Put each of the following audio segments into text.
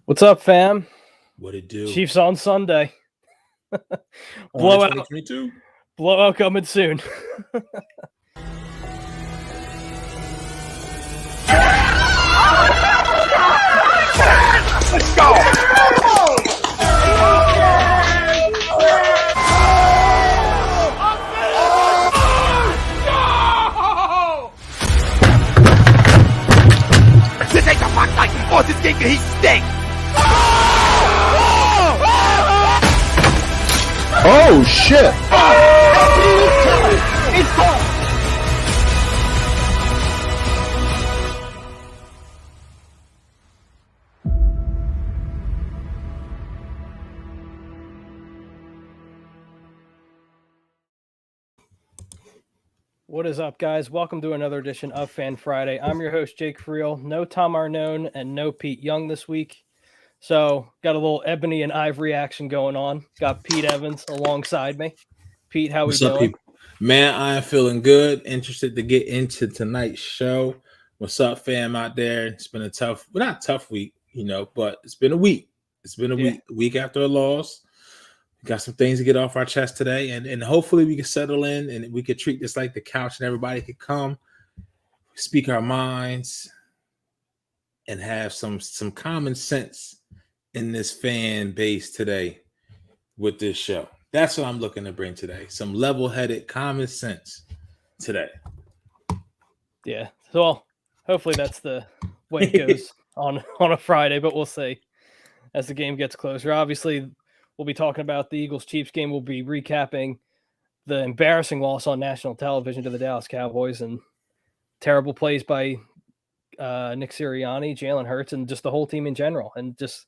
What's up, fam? What it do? Chiefs on Sunday. Only blowout, 2022. blowout coming soon. Let's go! This ain't the fuck like oh, this game he stinks! Oh shit! It's gone! What is up, guys? Welcome to another edition of Fan Friday. I'm your host, Jake Friel. No Tom Arnone and no Pete Young this week. So, got a little Ebony and Ivory action going on. Got Pete Evans alongside me. Pete, how What's we up, doing? people? Man, I am feeling good. Interested to get into tonight's show. What's up, fam, out there? It's been a tough, well, not tough week, but it's been a week. It's been a week after a loss. We got some things to get off our chest today, and hopefully we can settle in and we could treat this like the couch and everybody could come, speak our minds, and have some common sense in this fan base today with this show. That's what I'm looking to bring today. Some level-headed common sense today. Yeah. So, hopefully that's the way it goes on a Friday, but we'll see as the game gets closer. Obviously, we'll be talking about the Eagles-Chiefs game. We'll be recapping the embarrassing loss on national television to the Dallas Cowboys and terrible plays by Nick Sirianni, Jalen Hurts, and just the whole team in general, and just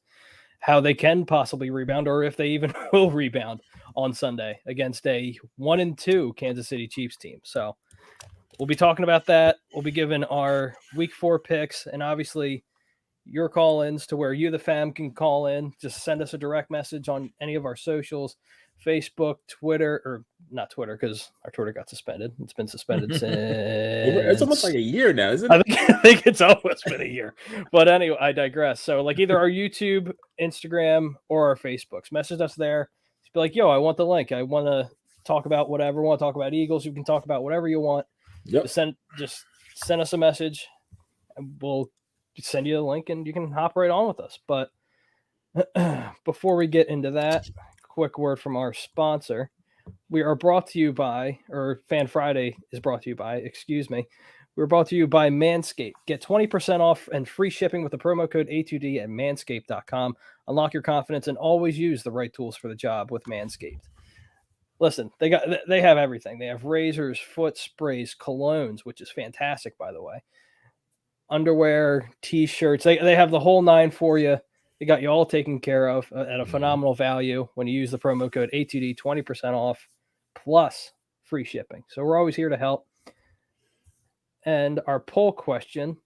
how they can possibly rebound or if they even will rebound on Sunday against a 1-2 Kansas City Chiefs team. So we'll be talking about that. We'll be giving our week 4 picks and obviously your call-ins to where you, the fam, can call in. Just send us a direct message on any of our socials, Facebook, Twitter, or not Twitter because our Twitter got suspended. It's been suspended since... It's almost like a year now, isn't it? I think it's almost been a year. But anyway, I digress. So like either our YouTube, Instagram, or our Facebooks. Message us there. Just be like, yo, I want the link. I want to talk about whatever. I want to talk about Eagles. You can talk about whatever you want. Yep. Just send us a message and we'll send you the link and you can hop right on with us. But before we get into that, quick word from our sponsor. We are brought to you by, or Fan Friday is brought to you by, we're brought to you by Manscaped. Get 20% off and free shipping with the promo code A2D at manscaped.com. Unlock your confidence and always use the right tools for the job with Manscaped. Listen, they have everything. They have razors, foot sprays, colognes, which is fantastic, by the way. Underwear, t-shirts. They have the whole 9 for you. They got you all taken care of at a phenomenal value when you use the promo code A2D, 20% off plus free shipping. So we're always here to help. And our poll question,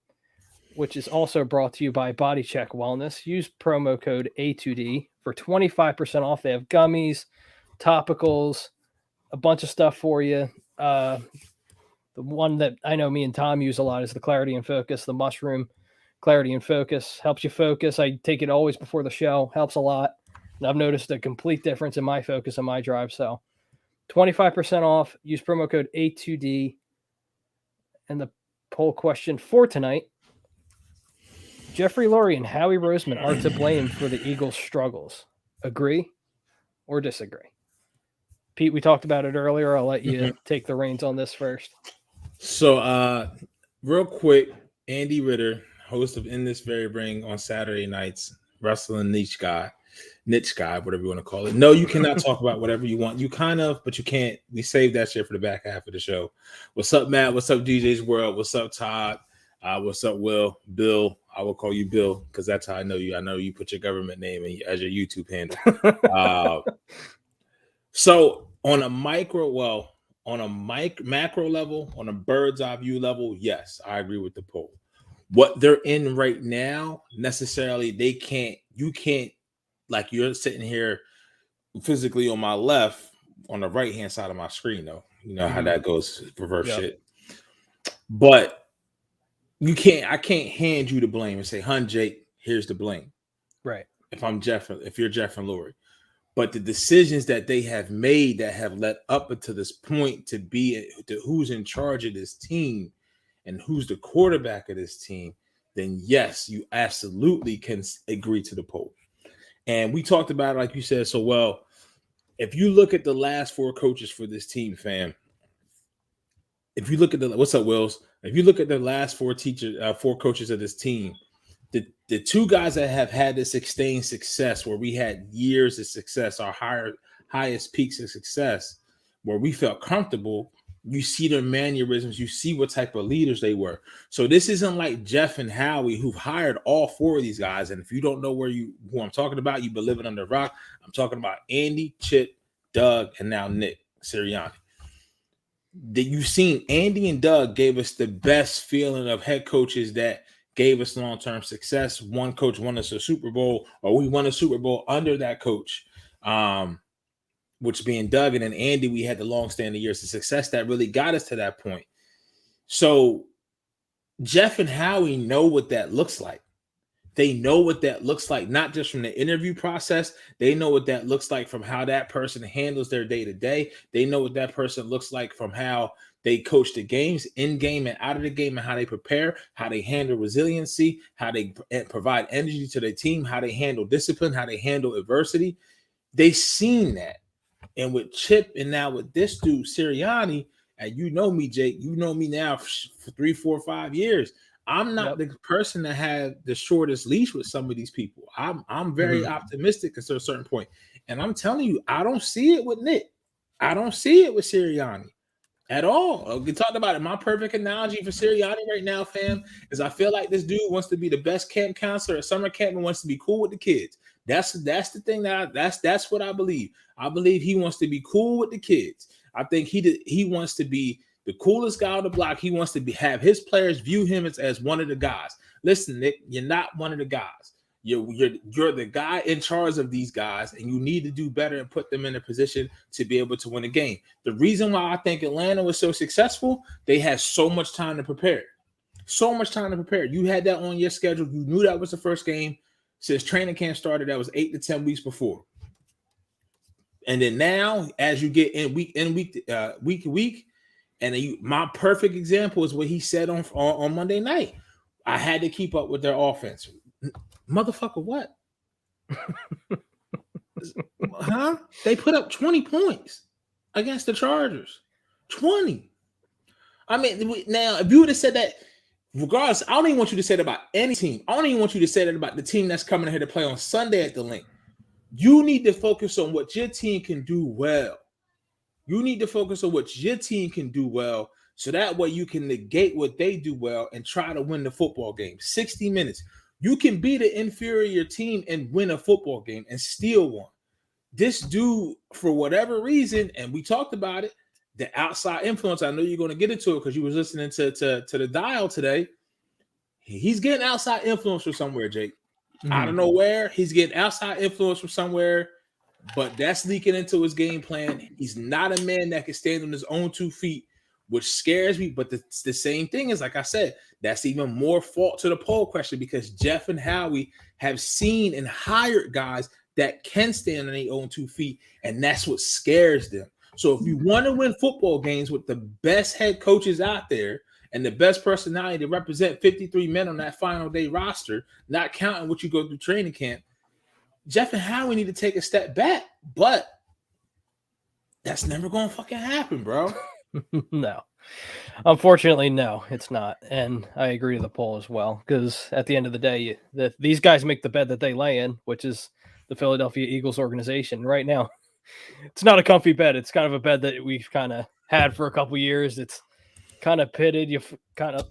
which is also brought to you by Body Check Wellness, use promo code A2D for 25% off. They have gummies, topicals, a bunch of stuff for you. The one that I know me and Tom use a lot is the Clarity and Focus, the mushroom Clarity and Focus. Helps you focus. I take it always before the show. Helps a lot. And I've noticed a complete difference in my focus and my drive. So 25% off. Use promo code A2D. And the poll question for tonight, Jeffrey Lurie and Howie Roseman are to blame for the Eagles' struggles. Agree or disagree? Pete, we talked about it earlier. I'll let you take the reins on this first. So, real quick, Andy Ritter, host of In This Very Ring on Saturday nights, wrestling niche guy, whatever you want to call it. No, you cannot talk about whatever you want. You kind of, but you can't. We saved that shit for the back half of the show. What's up, Matt? What's up, DJ's World? What's up, Todd? What's up, Will? Bill? I will call you Bill because that's how I know you. I know you put your government name as your YouTube handle. So on a macro level, on a bird's eye view level, yes, I agree with the poll. What they're in right now, necessarily, you can't, like you're sitting here physically on my left, on the right-hand side of my screen, though. You know how that goes, reverse shit. But I can't hand you the blame and say, Jake, here's the blame. Right. If you're Jeff and Lurie. But the decisions that they have made that have led up until this point to who's in charge of this team and who's the quarterback of this team, then yes, you absolutely can agree to the poll. And we talked about it, like you said so well. If you look at the last 4 coaches for this team, fam, if you look at what's up, Wills? If you look at the last 4 coaches of this team, the 2 guys that have had this sustained success, where we had years of success, our highest peaks of success, where we felt comfortable, you see their mannerisms, you see what type of leaders they were. So this isn't like Jeff and Howie, who've hired all 4 of these guys. And if you don't know who I'm talking about, you've been living under a rock. I'm talking about Andy, Chip, Doug, and now Nick Sirianni. That you've seen Andy and Doug gave us the best feeling of head coaches that gave us long-term success. One coach won us a Super Bowl, or we won a Super Bowl under that coach, which being Doug, and then Andy, we had the long-standing years of success that really got us to that point. So Jeff and Howie know what that looks like. They know what that looks like, not just from the interview process. They know what that looks like from how that person handles their day-to-day. They know what that person looks like from how they coach the games, in-game and out of the game, and how they prepare, how they handle resiliency, how they provide energy to their team, how they handle discipline, how they handle adversity. They've seen that. And with Chip and now with this dude, Sirianni, and you know me, Jake, you know me now for 3, 4, 5 years. I'm not the person that had the shortest leash with some of these people. I'm very optimistic at a certain point. And I'm telling you, I don't see it with Nick. I don't see it with Sirianni at all. We talked about it. My perfect analogy for Sirianni right now, fam, is I feel like this dude wants to be the best camp counselor at summer camp and wants to be cool with the kids. That's the thing that's what I believe. I believe he wants to be cool with the kids. I think he wants to be the coolest guy on the block. He wants to have his players view him as one of the guys. Listen, Nick, you're not one of the guys. You're the guy in charge of these guys, and you need to do better and put them in a position to be able to win a game. The reason why I think Atlanta was so successful, they had so much time to prepare. So much time to prepare. You had that on your schedule. You knew that was the first game since training camp started. That was 8 to 10 weeks before. And then now, as you get in week to week, and then my perfect example is what he said on Monday night. I had to keep up with their offense. Motherfucker, what? Huh? They put up 20 points against the Chargers. 20. I mean, now, if you would have said that, regardless, I don't even want you to say that about any team. I don't even want you to say that about the team that's coming here to play on Sunday at the Link. You need to focus on what your team can do well. You need to focus on what your team can do well, so that way you can negate what they do well and try to win the football game. 60 minutes. You can be the inferior team and win a football game and steal one. This dude, for whatever reason, and we talked about it, the outside influence, I know you're going to get into it because you was listening to the dial today. He's getting outside influence from somewhere, Jake. I don't know where. He's getting outside influence from somewhere, but that's leaking into his game plan. He's not a man that can stand on his own 2 feet, which scares me. But the same thing is, like I said, that's even more fault to the poll question, because Jeff and Howie have seen and hired guys that can stand on their own 2 feet, and that's what scares them. So if you want to win football games with the best head coaches out there and the best personality to represent 53 men on that final day roster, not counting what you go through training camp, Jeff and Howie need to take a step back. But that's never going to fucking happen, bro. No. Unfortunately, no, it's not. And I agree to the poll as well, because at the end of the day, these guys make the bed that they lay in, which is the Philadelphia Eagles organization. Right now, it's not a comfy bed. It's kind of a bed that we've kind of had for a couple years. It's kind of pitted. You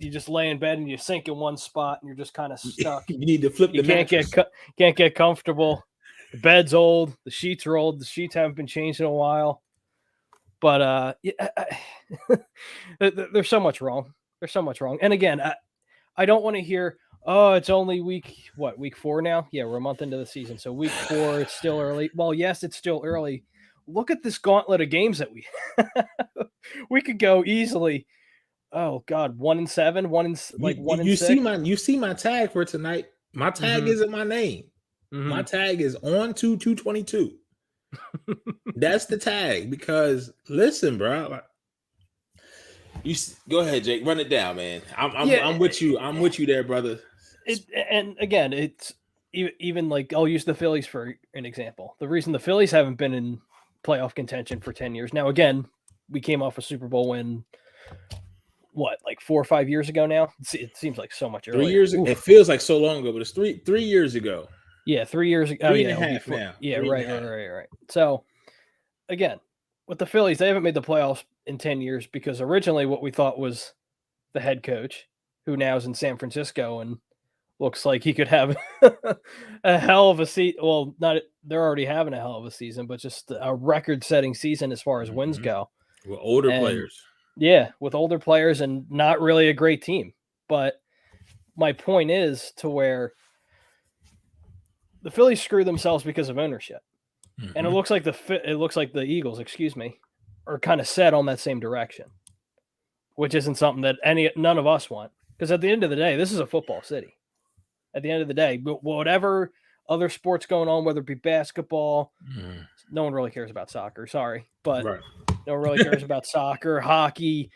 just lay in bed and you sink in one spot and you're just kind of stuck. You need to flip the mattress. Can't get comfortable. The bed's old. The sheets are old. The sheets haven't been changed in a while. But there's so much wrong. There's so much wrong. And again, I don't want to hear, oh, it's only week 4 now? Yeah, we're a month into the season. So week 4, it's still early. Well, yes, it's still early. Look at this gauntlet of games that we could go easily. Oh God, 1-7, 1-6. You see my tag for tonight. My tag isn't my name. My tag is on to 222. That's the tag because listen, bro. You go ahead, Jake. Run it down, man. I'm with you. I'm with you there, brother. And again, it's even like I'll use the Phillies for an example. The reason the Phillies haven't been in playoff contention for 10 years now. Again, we came off a Super Bowl win. What, like 4 or 5 years ago now? It seems like so much earlier. 3 years ago. It feels like so long ago, but it's three years ago. Yeah, 3 years ago. 3.5 now. Yeah, right. So again, with the Phillies, they haven't made the playoffs in 10 years because originally what we thought was the head coach, who now is in San Francisco and looks like he could have a hell of a season. Well, they're already having a hell of a season, but just a record-setting season as far as wins go. With older players. Yeah, with older players and not really a great team. But my point is to where the Phillies screw themselves because of ownership. And it looks like the Eagles, are kind of set on that same direction, which isn't something that none of us want. Because at the end of the day, this is a football city. At the end of the day, whatever other sports going on, whether it be basketball, no one really cares about soccer. Sorry, but no one really cares about soccer, hockey,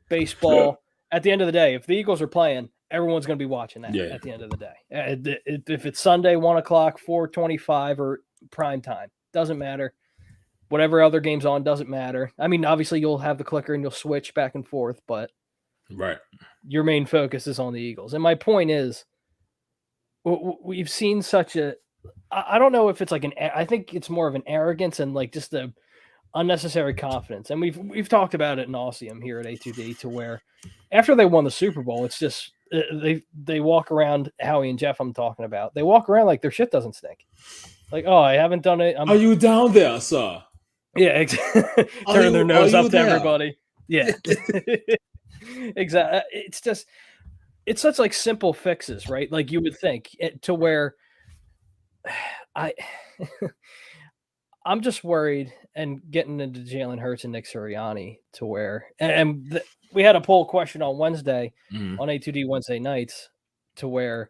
baseball. At the end of the day, if the Eagles are playing, everyone's going to be watching that. At the end of the day, if it's Sunday, 1:00, 4:25, or prime time, doesn't matter. Whatever other game's on doesn't matter. I mean, obviously you'll have the clicker and you'll switch back and forth, but your main focus is on the Eagles. And my point is, we've seen such a, I don't know if it's like I think it's more of an arrogance and like just a unnecessary confidence. And we've talked about it in nauseum here at A2D to where after they won the Super Bowl, it's just, they walk around, Howie and Jeff I'm talking about, they walk around like their shit doesn't stink. Like, oh, I haven't done it. Are you down there, sir? Yeah, turning their nose up to everybody. Yeah, exactly. It's such like simple fixes, right? Like you would think to where I'm just worried and getting into Jalen Hurts and Nick Sirianni to where, we had a poll question on Wednesday on A2D Wednesday nights to where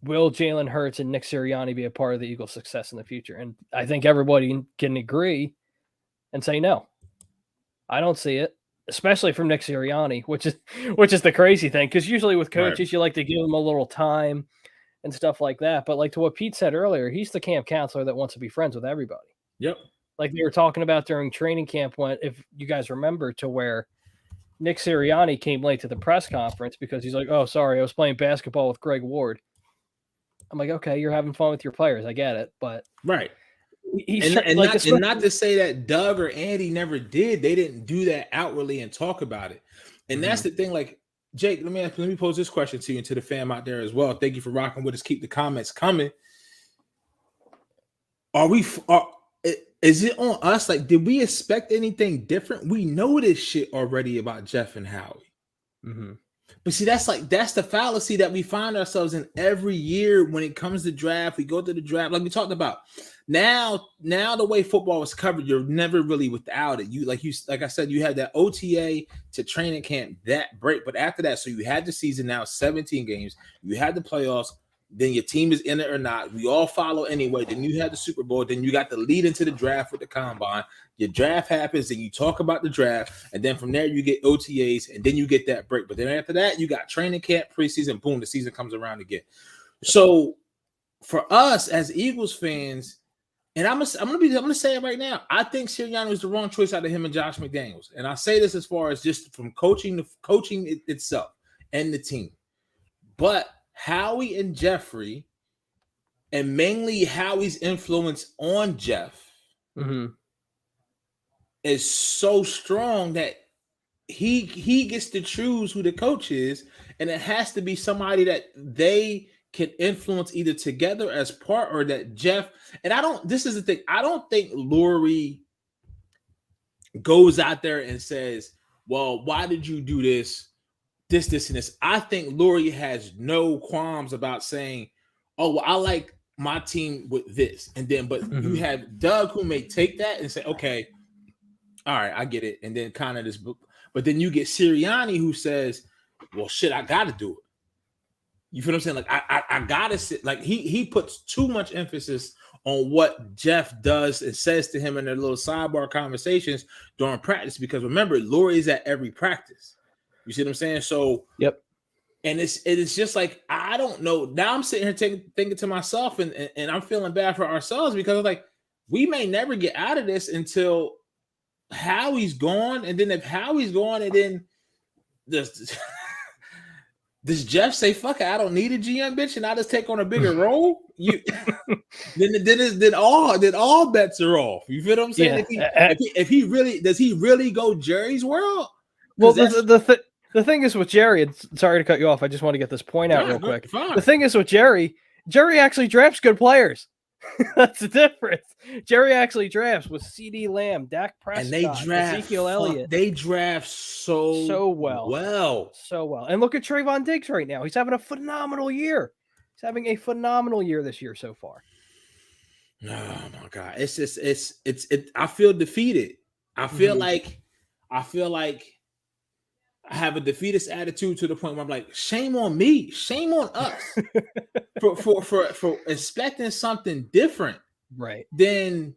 will Jalen Hurts and Nick Sirianni be a part of the Eagles' success in the future? And I think everybody can agree and say no. I don't see it, especially from Nick Sirianni, which is the crazy thing. Because usually with coaches, you like to give them a little time and stuff like that. But like to what Pete said earlier, he's the camp counselor that wants to be friends with everybody. Yep. Like they were talking about during training camp when, if you guys remember, to where Nick Sirianni came late to the press conference because he's like, oh, sorry, I was playing basketball with Greg Ward. I'm like, okay, you're having fun with your players. I get it. But not to say that Doug or Andy never did. They didn't do that outwardly and talk about it. And that's the thing. Like, Jake, let me pose this question to you and to the fam out there as well. Thank you for rocking with us. Keep the comments coming. Is it on us? Like, did we expect anything different? We know this shit already about Jeff and Howie. But see, that's the fallacy that we find ourselves in every year when it comes to draft. We go to the draft, like we talked about. Now the way football was covered, you're never really without it. Like I said, you had that OTA to training camp, that break. But after that, so you had the season now, 17 games. You had the playoffs. Then your team is in it or not. We all follow anyway. Then you had the Super Bowl. Then you got the lead into the draft with the combine. Your draft happens, and you talk about the draft, and then from there you get OTAs, and then you get that break. But then after that, you got training camp, preseason, boom, the season comes around again. So for us as Eagles fans, and I'm gonna say it right now, I think Sirianni was the wrong choice out of him and Josh McDaniels. And I say this as far as just from coaching itself and the team, but Howie and Jeffrey, and mainly Howie's influence on Jeff, is so strong that he gets to choose who the coach is, and it has to be somebody that they can influence either together as part or that Jeff. And this is the thing. I don't think Lurie goes out there and says, well, why did you do this? This, and this. I think Lurie has no qualms about saying, oh, well, I like my team with this. And then, but you have Doug who may take that and say, okay, all right, I get it. And then kind of this book. But then you get Sirianni who says, well, shit, I got to do it. You feel what I'm saying? Like I gotta sit. Like he puts too much emphasis on what Jeff does and says to him in their little sidebar conversations during practice. Because remember, Lori's at every practice. You see what I'm saying? So Yep. And it's just like, I don't know. Now I'm sitting here thinking to myself, and I'm feeling bad for ourselves because I'm like, we may never get out of this until Howie's gone. And then if Howie's gone, and then does Jeff say, fuck it, I don't need a GM, bitch, and I just take on a bigger role? Then all bets are off. You feel what I'm saying? Yeah. If he really does he really go Jerry's world? Well, the thing is with Jerry, and sorry to cut you off. I just want to get this point out real quick. Fine. The thing is with Jerry actually drafts good players. That's the difference. Jerry actually drafts with CD Lamb, Dak Prescott, and they draft Ezekiel Elliott. They draft so well. And look at Trayvon Diggs right now. He's having a phenomenal year. He's having a phenomenal year this year so far. Oh my God. It's just I feel defeated. I feel like I have a defeatist attitude to the point where I'm like, shame on me, shame on us for expecting something different, right? Than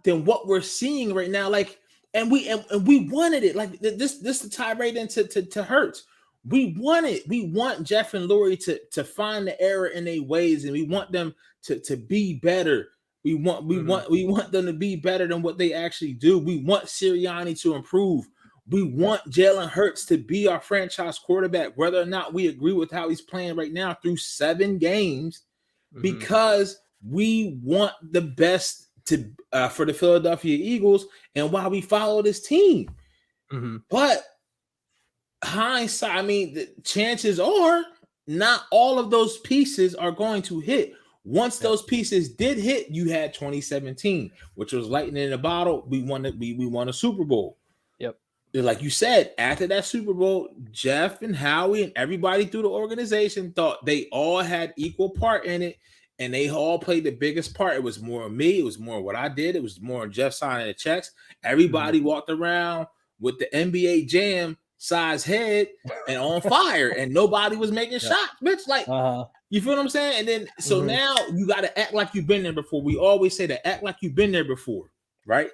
what we're seeing right now. Like, and we wanted it. Like this to tie right into Hurts. We want Jeff and Lurie to find the error in their ways, and we want them to be better. We want them to be better than what they actually do. We want Sirianni to improve. We want Jalen Hurts to be our franchise quarterback, whether or not we agree with how he's playing right now through 7 games, because we want the best for the Philadelphia Eagles and why we follow this team. But hindsight, I mean, the chances are not all of those pieces are going to hit. Once those pieces did hit, you had 2017, which was lightning in a bottle. We won a Super Bowl. Like you said, after that Super Bowl, Jeff and Howie and everybody through the organization thought they all had equal part in it, and they all played the biggest part. It was more of me. It was more of what I did. It was more of Jeff signing the checks. Everybody walked around with the NBA Jam size head and on fire, and nobody was making shots, bitch. Like, you feel what I'm saying? And then, so now you got to act like you've been there before. We always say that, act like you've been there before, right?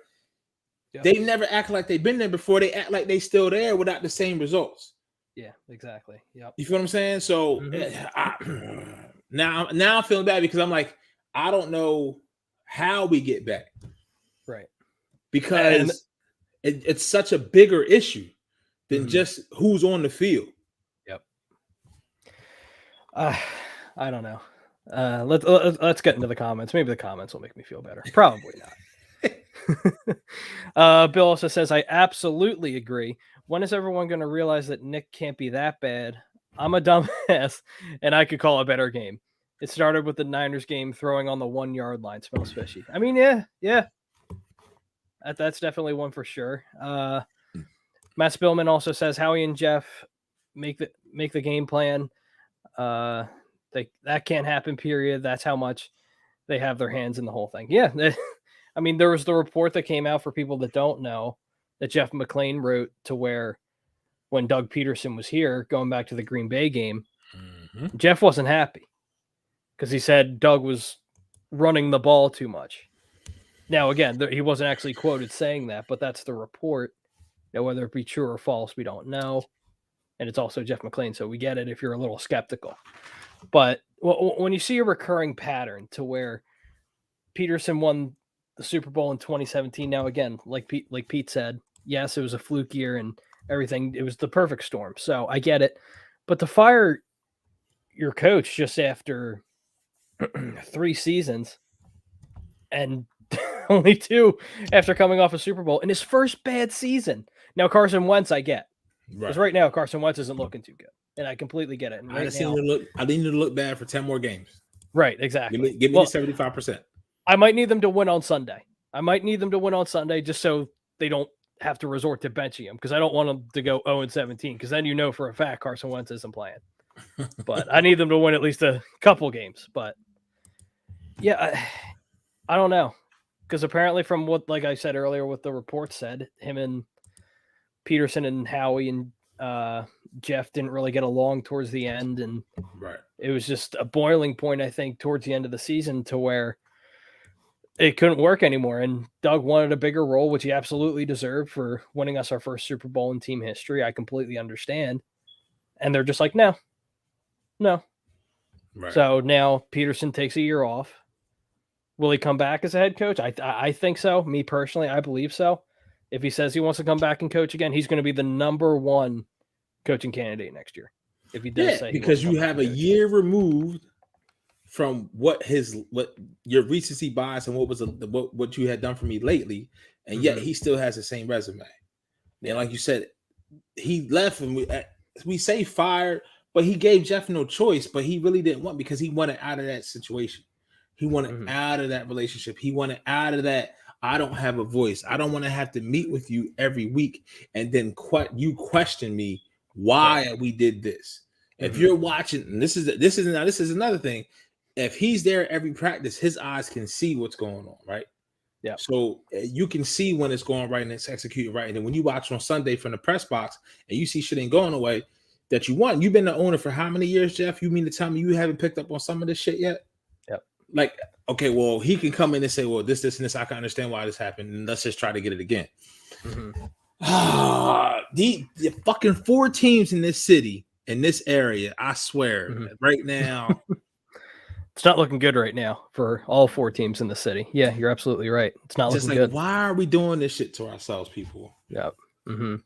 They never act like they've been there before. They act like they still there without the same results. Yeah, exactly. Yep. You feel what I'm saying? So now I'm feeling bad because I'm like, I don't know how we get back. Right. Because it's such a bigger issue than just who's on the field. Yep. I don't know. Let's get into the comments. Maybe the comments will make me feel better. Probably not. Bill also says, I absolutely agree. When is everyone going to realize that Nick can't be that bad? I'm a dumbass, and I could call a better game. It started with the Niners game throwing on the 1 yard line. Smells fishy. I mean, yeah. That's definitely one for sure. Matt Spillman also says Howie and Jeff make the game plan. That can't happen, period. That's how much they have their hands in the whole thing. Yeah. I mean, there was the report that came out for people that don't know that Jeff McClain wrote to where when Doug Peterson was here, going back to the Green Bay game, Jeff wasn't happy because he said Doug was running the ball too much. Now, again, he wasn't actually quoted saying that, but that's the report. Now, whether it be true or false, we don't know. And it's also Jeff McClain, so we get it if you're a little skeptical. But when you see a recurring pattern to where Peterson won the Super Bowl in 2017. Now, again, like Pete said, yes, it was a fluke year and everything. It was the perfect storm. So I get it. But to fire your coach just after 3 seasons and only 2 after coming off a Super Bowl in his first bad season. Now, Carson Wentz, I get. Because right now, Carson Wentz isn't looking too good. And I completely get it. And I need to look bad for 10 more games. Right, exactly. Give me the 75%. I might need them to win on Sunday. Just so they don't have to resort to benching him, because I don't want them to go 0-17, because then you know for a fact Carson Wentz isn't playing. But I need them to win at least a couple games. But yeah, I don't know, because apparently from what, like I said earlier, what the report said, him and Peterson and Howie and Jeff didn't really get along towards the end, and Right. it was just a boiling point, I think, towards the end of the season to where it couldn't work anymore. And Doug wanted a bigger role, which he absolutely deserved for winning us our first Super Bowl in team history. I completely understand. And they're just like, no. Right. So now Peterson takes a year off. Will he come back as a head coach? I think so. Me personally, I believe so. If he says he wants to come back and coach again, he's going to be the number one coaching candidate next year. If he does say because you have a year removed from what your recency bias and what you had done for me lately, and yet he still has the same resume. And like you said, he left, and we say fired, but he gave Jeff no choice. But he really didn't want, because he wanted out of that situation. He wanted out of that relationship. He wanted out of that. I don't have a voice. I don't want to have to meet with you every week and then you question me why we did this. If you're watching, and this is another thing. If he's there every practice, his eyes can see what's going on, right? Yeah. So you can see when it's going right and it's executed right. And then when you watch on Sunday from the press box and you see shit ain't going away that you want, you've been the owner for how many years, Jeff? You mean to tell me you haven't picked up on some of this shit yet? Yep. Like, okay, well, he can come in and say, well, this, and this, I can understand why this happened, and let's just try to get it again. The fucking 4 teams in this city, in this area, I swear, right now. It's not looking good right now for all 4 teams in the city. Yeah, you're absolutely right. It's not just looking like, good. Why are we doing this shit to ourselves, people? Yep. You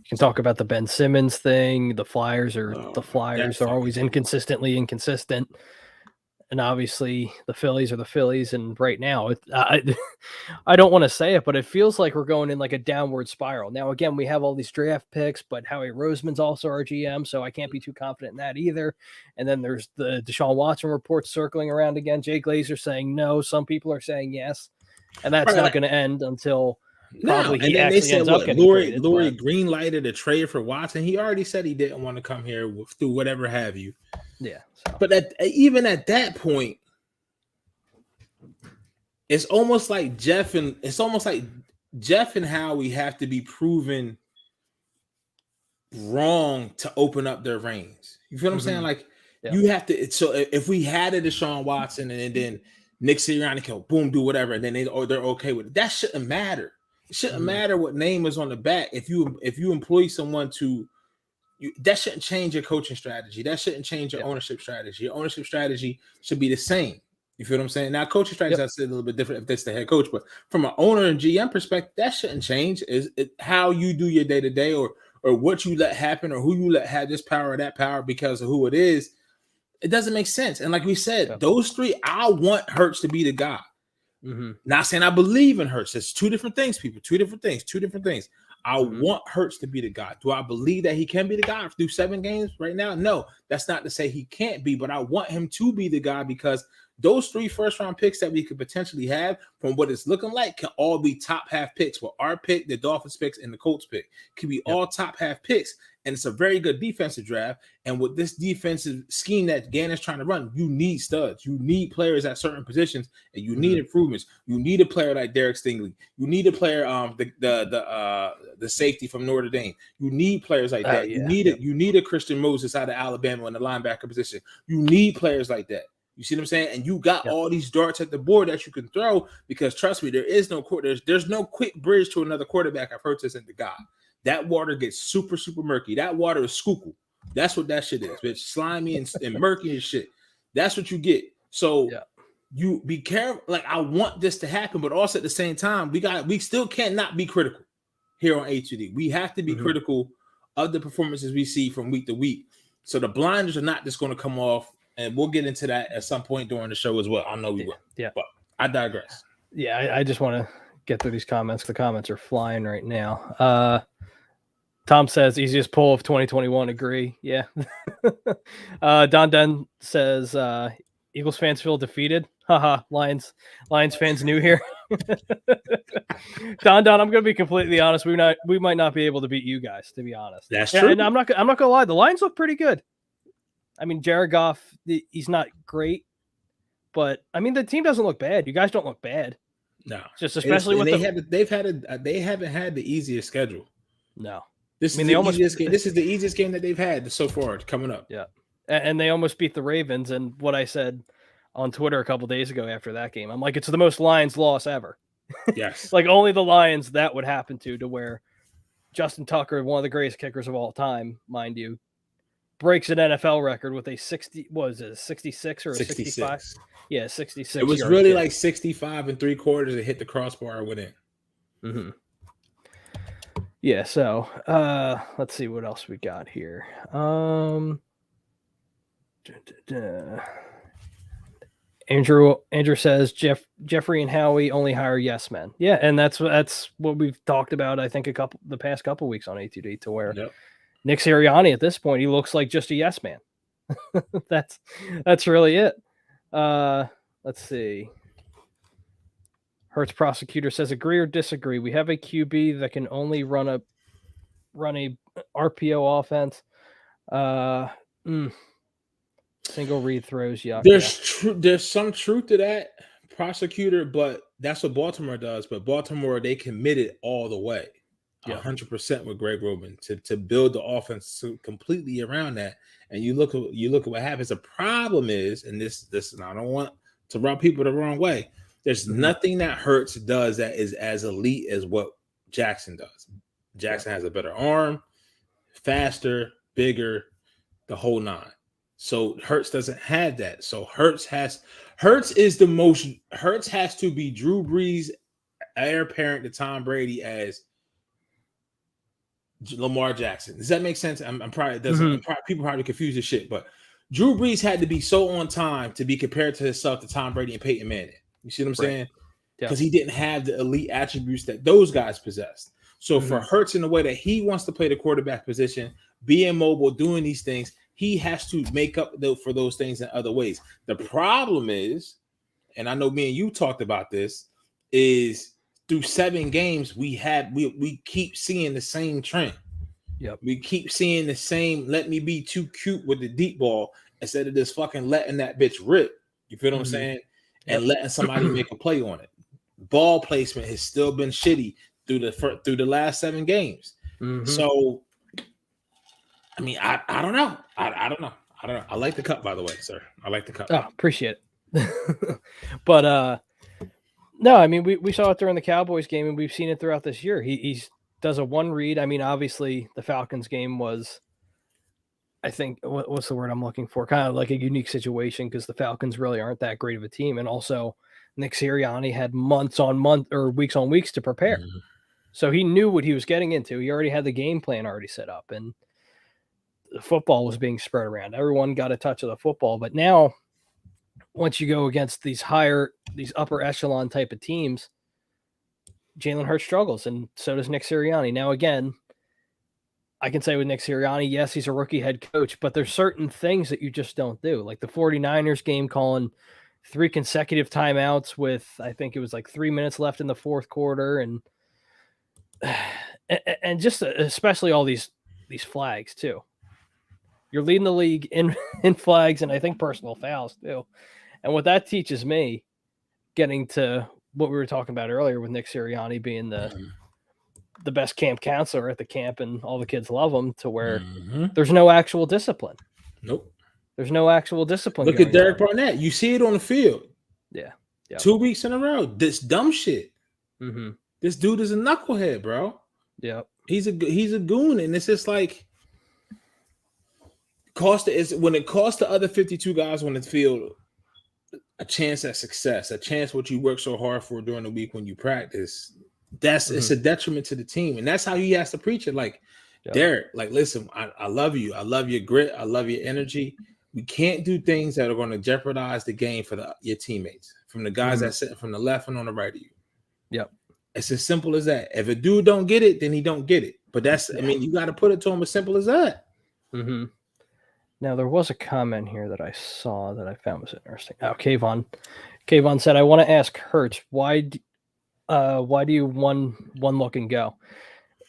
can talk about the Ben Simmons thing. The Flyers are always inconsistently inconsistent. And obviously the Phillies are the Phillies. And right now, I don't want to say it, but it feels like we're going in like a downward spiral. Now, again, we have all these draft picks, but Howie Roseman's also our GM, so I can't be too confident in that either. And then there's the Deshaun Watson reports circling around again. Jay Glazer saying no. Some people are saying yes. And that's not going to end until probably he actually ends up getting traded. Lori green-lighted a trade for Watson. He already said he didn't want to come here through whatever have you. Yeah. So. But even at that point, it's almost like Jeff and Howie have to be proven wrong to open up their reins. You feel what I'm saying? Like you have to. So if we had a Deshaun Watson and then Nick Sirianni can boom do whatever, and then they're okay with it, that shouldn't matter. It shouldn't matter what name is on the back. If you employ someone that shouldn't change your coaching strategy. That shouldn't change your ownership strategy. Your ownership strategy should be the same. You feel what I'm saying? Now, coaching strategy I said a little bit different if that's the head coach, but from an owner and GM perspective, that shouldn't change. Is it how you do your day to day, or what you let happen, or who you let have this power or that power because of who it is? It doesn't make sense. And like we said, those 3, I want Hurts to be the guy. Not saying I believe in Hurts. It's 2 different things, people. 2 different things. I want Hurts to be the guy. Do I believe that he can be the guy through 7 games right now? No, that's not to say he can't be, but I want him to be the guy because those 3 first-round picks that we could potentially have from what it's looking like can all be top half picks. Well, our pick, the Dolphins picks, and the Colts pick can be all top half picks. And it's a very good defensive draft. And with this defensive scheme that Gannon's trying to run, you need studs. You need players at certain positions, and you need improvements. You need a player like Derek Stingley. You need a player, the safety from Notre Dame. You need players like that. You need a Christian Moses out of Alabama in the linebacker position. You need players like that. You see what I'm saying? And you got all these darts at the board that you can throw because trust me, there's no quick bridge to another quarterback. I've heard this in the guy. That water gets super, super murky. That water is skookle. That's what that shit is, bitch. Slimy and murky and shit. That's what you get. So you be careful. Like, I want this to happen, but also at the same time, we still can't not be critical here on A2D. We have to be critical of the performances we see from week to week. So the blinders are not just going to come off, and we'll get into that at some point during the show as well. I know we will. Yeah. But I digress. Yeah, I just want to get through these comments. The comments are flying right now. Tom says easiest poll of 2021. Agree. Yeah. Don Den says Eagles fans feel defeated. Haha. Lions fans new here. Don, I'm going to be completely honest. We might not be able to beat you guys, to be honest. That's true. And I'm not going to lie. The Lions look pretty good. I mean, Jared Goff, he's not great, but I mean, the team doesn't look bad. You guys don't look bad. No, just especially with they haven't had the easiest schedule. No. This is the easiest game that they've had so far coming up. Yeah. And they almost beat the Ravens. And what I said on Twitter a couple days ago after that game, I'm like, it's the most Lions loss ever. Yes. Like only the Lions that would happen to where Justin Tucker, one of the greatest kickers of all time, mind you, breaks an NFL record with a 66 or a 65? Yeah, 66. It was really like 65 3/4. It hit the crossbar and went in. Mm-hmm. Yeah, so let's see what else we got here. Andrew says Jeffrey and Howie only hire yes men. Yeah, and that's what we've talked about. I think the past couple weeks on A2D to where Nick Sirianni at this point he looks like just a yes man. that's really it. Let's see. Hertz prosecutor says agree or disagree. We have a QB that can only run a RPO offense. Single read throws. Yeah, there's some truth to that, prosecutor, but that's what Baltimore does. But Baltimore, they committed all the way, 100% with Greg Roman to build the offense completely around that. And you look at what happens. The problem is, and this, and I don't want to rub people the wrong way. There's nothing that Hurts does that is as elite as what Jackson does. Jackson has a better arm, faster, bigger, the whole nine. So Hurts doesn't have that. So Hurts has to be Drew Brees, heir apparent to Tom Brady as Lamar Jackson. Does that make sense? I'm probably doesn't. People probably confuse this shit, but Drew Brees had to be so on time to be compared to himself to Tom Brady and Peyton Manning. You see what I'm saying? Because he didn't have the elite attributes that those guys possessed. So for Hurts in the way that he wants to play the quarterback position, being mobile, doing these things, he has to make up for those things in other ways. The problem is, and I know me and you talked about this, is through 7 games we keep seeing the same trend. Yep. We keep seeing the same. Let me be too cute with the deep ball instead of just fucking letting that bitch rip. You feel what I'm saying? And letting somebody make a play on it. Ball placement has still been shitty through the last 7 games. So, I mean, I don't know. I don't know. I like the cup, by the way, sir. I like the cup. Oh, appreciate it. But no, I mean, we saw it during the Cowboys game, and we've seen it throughout this year. He does a one read. I mean, obviously, the Falcons game was, I think, what's the word I'm looking for? Kind of like a unique situation because the Falcons really aren't that great of a team. And also, Nick Sirianni had months on months or weeks on weeks to prepare. So he knew what he was getting into. He already had the game plan already set up. And the football was being spread around. Everyone got a touch of the football. But now, once you go against these upper echelon type of teams, Jalen Hurts struggles. And so does Nick Sirianni. Now, again, I can say with Nick Sirianni, yes, he's a rookie head coach, but there's certain things that you just don't do. Like the 49ers game, calling 3 consecutive timeouts with, I think it was like 3 minutes left in the fourth quarter. And just especially all these flags too. You're leading the league in flags and I think personal fouls too. And what that teaches me, getting to what we were talking about earlier with Nick Sirianni being the best camp counselor at the camp and all the kids love him, to where there's no actual discipline. Nope. There's no actual discipline. Look at Derek Barnett. You see it on the field. Yeah. 2 weeks in a row. This dumb shit. Mm-hmm. This dude is a knucklehead, bro. Yeah. He's a goon. And it's just like, when it costs the other 52 guys on the field a chance at success, a chance what you work so hard for during the week when you practice, it's a detriment to the team. And that's how he has to preach it. Like, Derek, like, listen, I love you. I love your grit. I love your energy. We can't do things that are going to jeopardize the game for your teammates, from the guys that sit from the left and on the right of you. Yep. It's as simple as that. If a dude don't get it, then he don't get it. But I mean, you got to put it to him as simple as that. Mm-hmm. Now, there was a comment here that I saw that I found was interesting. Oh, Kayvon said, I want to ask Hurts, why do you one look and go?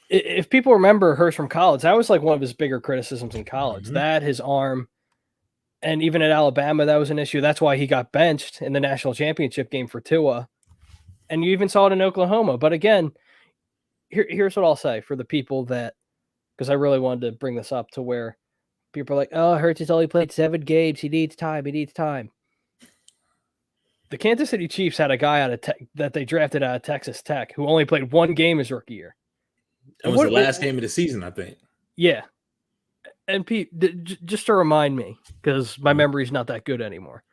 If people remember Hurts from college, that was like one of his bigger criticisms in college. That, his arm, and even at Alabama, that was an issue. That's why he got benched in the national championship game for Tua. And you even saw it in Oklahoma. But again, here's what I'll say for the people that because I really wanted to bring this up to where people are like, oh, Hurts has only played 7 games. He needs time. He needs time. The Kansas City Chiefs had a guy out of that they drafted out of Texas Tech who only played 1 game his rookie year. It was the last game of the season, I think. Yeah. And Pete, just to remind me, because my memory's not that good anymore.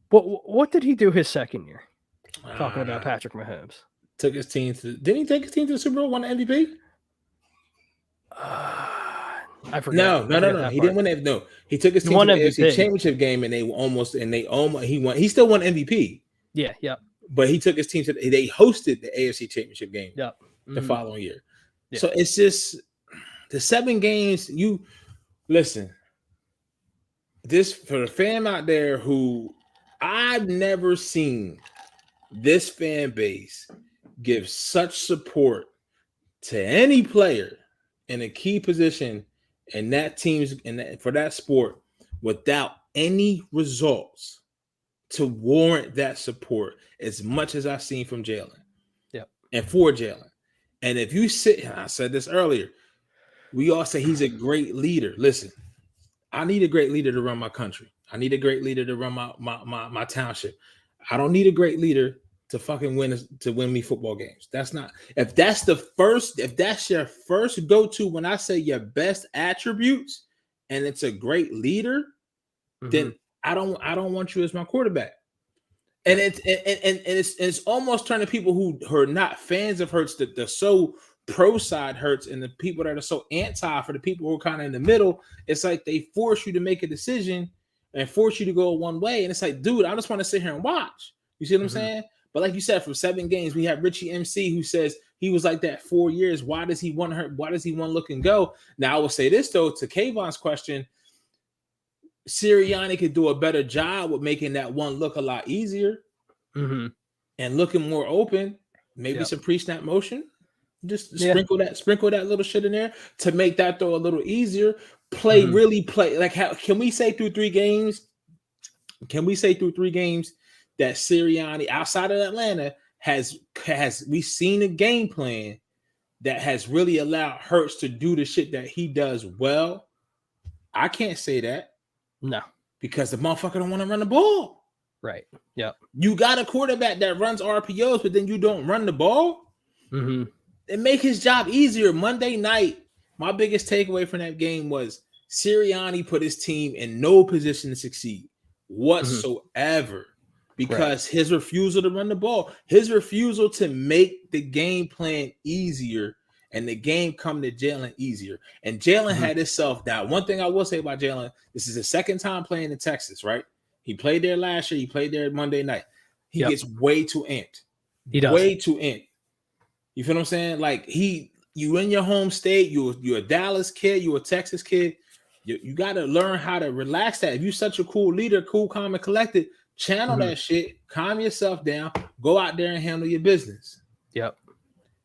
What did he do his second year? Talking about Patrick Mahomes. Took his team to. Didn't he take his team to the Super Bowl? Won the MVP? I forget. No. He didn't win it. No, he took his team to the AFC Championship game, and he won. He still won MVP. Yeah. But he took his team to. They hosted the AFC Championship game. Yep. The following year. Yeah. So it's just the 7 games. You listen. This for the fan out there who I've never seen this fan base give such support to any player in a key position in that team's for that sport without any results to warrant that support as much as I've seen from Jalen. Yeah. And for Jalen. And if you sit, I said this earlier, we all say he's a great leader. Listen, I need a great leader to run my country. I need a great leader to run my township. I don't need a great leader to fucking win me football games. That's not, if that's your first go-to when I say your best attributes and it's a great leader, then I don't want you as my quarterback. And it's almost turning people who are not fans of Hurts, the so pro side Hurts, and the people that are so anti for the people who are kind of in the middle. It's like they force you to make a decision and force you to go one way. And it's like, dude, I just want to sit here and watch. You see what I'm saying? But like you said, from 7 games, we have Richie MC who says he was like that 4 years. Why does he want Hurt? Why does he want look and go? Now I will say this though, to Kayvon's question, Sirianni could do a better job with making that one look a lot easier and looking more open. Maybe some pre-snap motion. Just sprinkle that little shit in there to make that throw a little easier. Really play. Like, how can we say through 3 games? Can we say through 3 games that Sirianni outside of Atlanta has we seen a game plan that has really allowed Hurts to do the shit that he does well? I can't say that. No. Because the motherfucker don't want to run the ball. Right. Yep. You got a quarterback that runs RPOs, but then you don't run the ball. It make his job easier. Monday night, my biggest takeaway from that game was Sirianni put his team in no position to succeed whatsoever because his refusal to run the ball, his refusal to make the game plan easier and the game come to Jalen easier. And Jalen had his self-doubt. One thing I will say about Jalen, this is his second time playing in Texas, right? He played there last year. He played there Monday night. He gets way too amped. He does. Way too amped. You feel what I'm saying? Like you in your home state, you're a Dallas kid, you're a Texas kid. You got to learn how to relax that. If you're such a cool leader, cool, calm, and collected, channel that shit, calm yourself down, go out there and handle your business. Yep.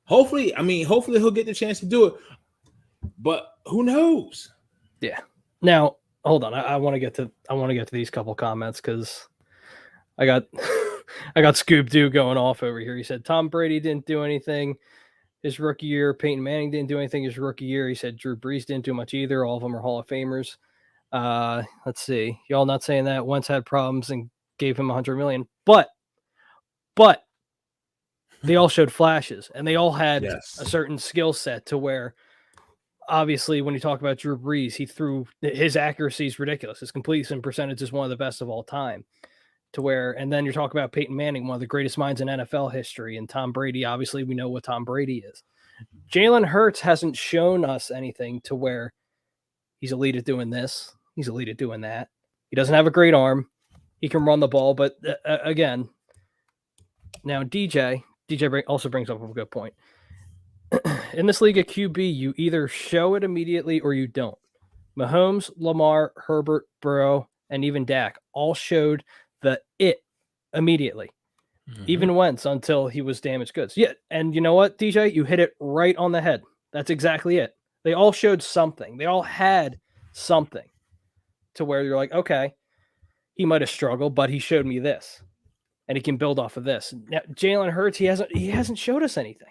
Hopefully he'll get the chance to do it. But who knows? Yeah. Now, hold on. I want to get to these couple comments because I got Scoob Doo going off over here. He said Tom Brady didn't do anything his rookie year. Peyton Manning didn't do anything his rookie year. He said Drew Brees didn't do much either. All of them are Hall of Famers. Let's see. Y'all not saying that. Wentz had problems and gave him $100 million. But they all showed flashes and they all had a certain skill set to where obviously when you talk about Drew Brees, his accuracy is ridiculous. His completion percentage is one of the best of all time. To where, and then you're talking about Peyton Manning, one of the greatest minds in NFL history, and Tom Brady. Obviously, we know what Tom Brady is. Jalen Hurts hasn't shown us anything to where he's elite at doing this. He's elite at doing that. He doesn't have a great arm. He can run the ball, but again, now DJ also brings up a good point. In this league at QB, you either show it immediately or you don't. Mahomes, Lamar, Herbert, Burrow, and even Dak all showed it immediately, even Wentz until he was damaged goods. Yeah, and you know what, DJ, you hit it right on the head. That's exactly it. They all showed something. They all had something to where you're like, okay, he might have struggled, but he showed me this, and he can build off of this. Now, Jalen Hurts, he hasn't showed us anything.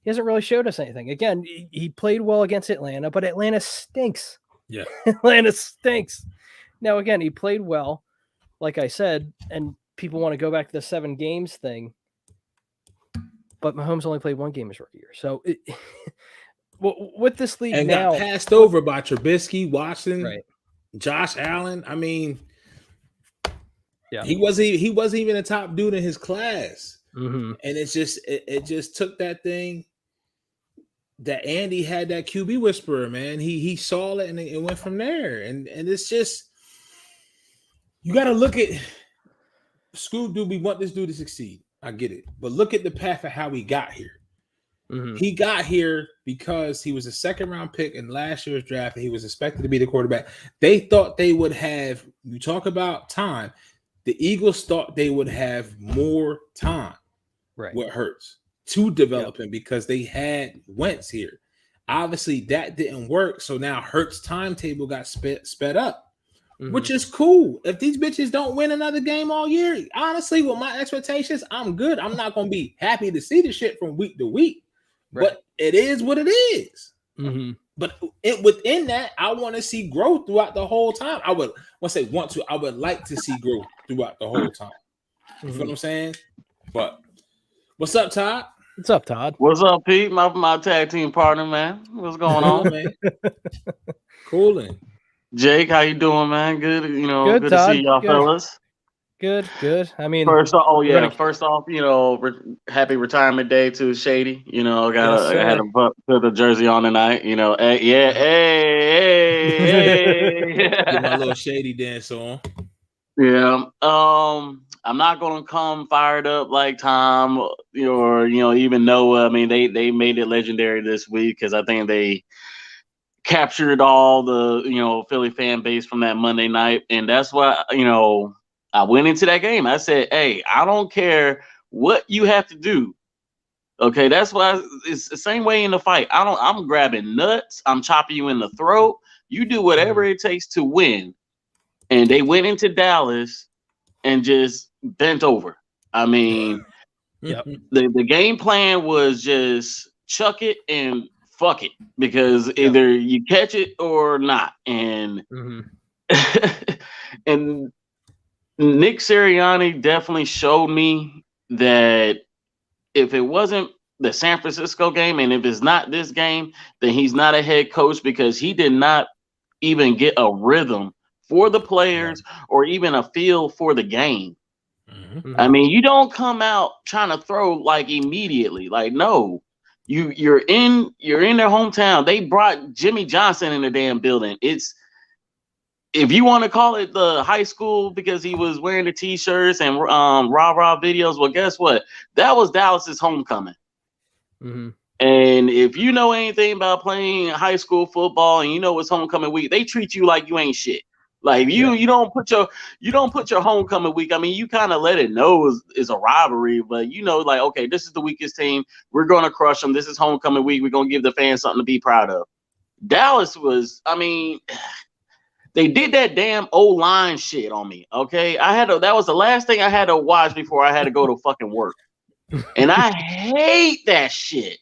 he hasn't really showed us anything. Again, he played well against Atlanta, but Atlanta stinks. Yeah. Atlanta stinks. Now, again, he played well, like I said, and people want to go back to the 7 games thing. But Mahomes only played 1 game his rookie year. So with this league and now, got passed over by Trubisky, Watson, right? Josh Allen. I mean, Yeah, he wasn't even a top dude in his class. Mm-hmm. And it's just it just took that thing that Andy had, that QB whisperer, man. He saw it and it went from there. And it's just, you got to look at Scoob Doo. We want this dude to succeed. I get it. But look at the path of how he got here. Mm-hmm. He got here because he was a 2nd-round pick in last year's draft, and he was expected to be the quarterback. They thought they would have, you talk about time, the Eagles thought they would have more time with Hurts to develop him because they had Wentz here. Obviously, that didn't work, so now Hurts' timetable got sped up. Which is cool. If these bitches don't win another game all year, honestly, with my expectations, I'm good. I'm not going to be happy to see the shit from week to week, but it is what it is. Mm-hmm. But within that, I want to see growth throughout the whole time. I would like to see growth throughout the whole time. You feel what I'm saying? But what's up, Todd? What's up, Todd? What's up, Pete? My tag team partner, man. What's going on, man? Cooling. Jake, how you doing, man? Good, good Todd. to see y'all, fellas. Good. I mean, first off, happy retirement day to Shady. I had to put the jersey on tonight. Hey. Get my little Shady dance on. Yeah. I'm not gonna come fired up like Tom or even Noah. I mean, they made it legendary this week because I think they captured all the Philly fan base from that Monday night, and that's why I went into that game. I said, hey, I don't care what you have to do. Okay, that's why it's the same way in the fight. I'm grabbing nuts, I'm chopping you in the throat. You do whatever it takes to win. And they went into Dallas and just bent over. I mean, the game plan was just chuck it and fuck it, because either you catch it or not. And and Nick Sirianni definitely showed me that if it wasn't the San Francisco game, and if it's not this game, then he's not a head coach, because he did not even get a rhythm for the players or even a feel for the game. I mean, you don't come out trying to throw like immediately. Like, no. You're in their hometown. They brought Jimmy Johnson in the damn building. It's, if you want to call it the high school because he was wearing the t-shirts and rah-rah videos, well, guess what? That was Dallas's homecoming. And if you know anything about playing high school football and you know it's homecoming week, they treat you like you ain't shit. Like you don't put your homecoming week. I mean, you kind of let it know is a rivalry, but like, okay, this is the weakest team. We're gonna crush them. This is homecoming week. We're gonna give the fans something to be proud of. Dallas was, I mean, they did that damn O-line shit on me. Okay, that was the last thing I had to watch before I had to go to fucking work, and I hate that shit.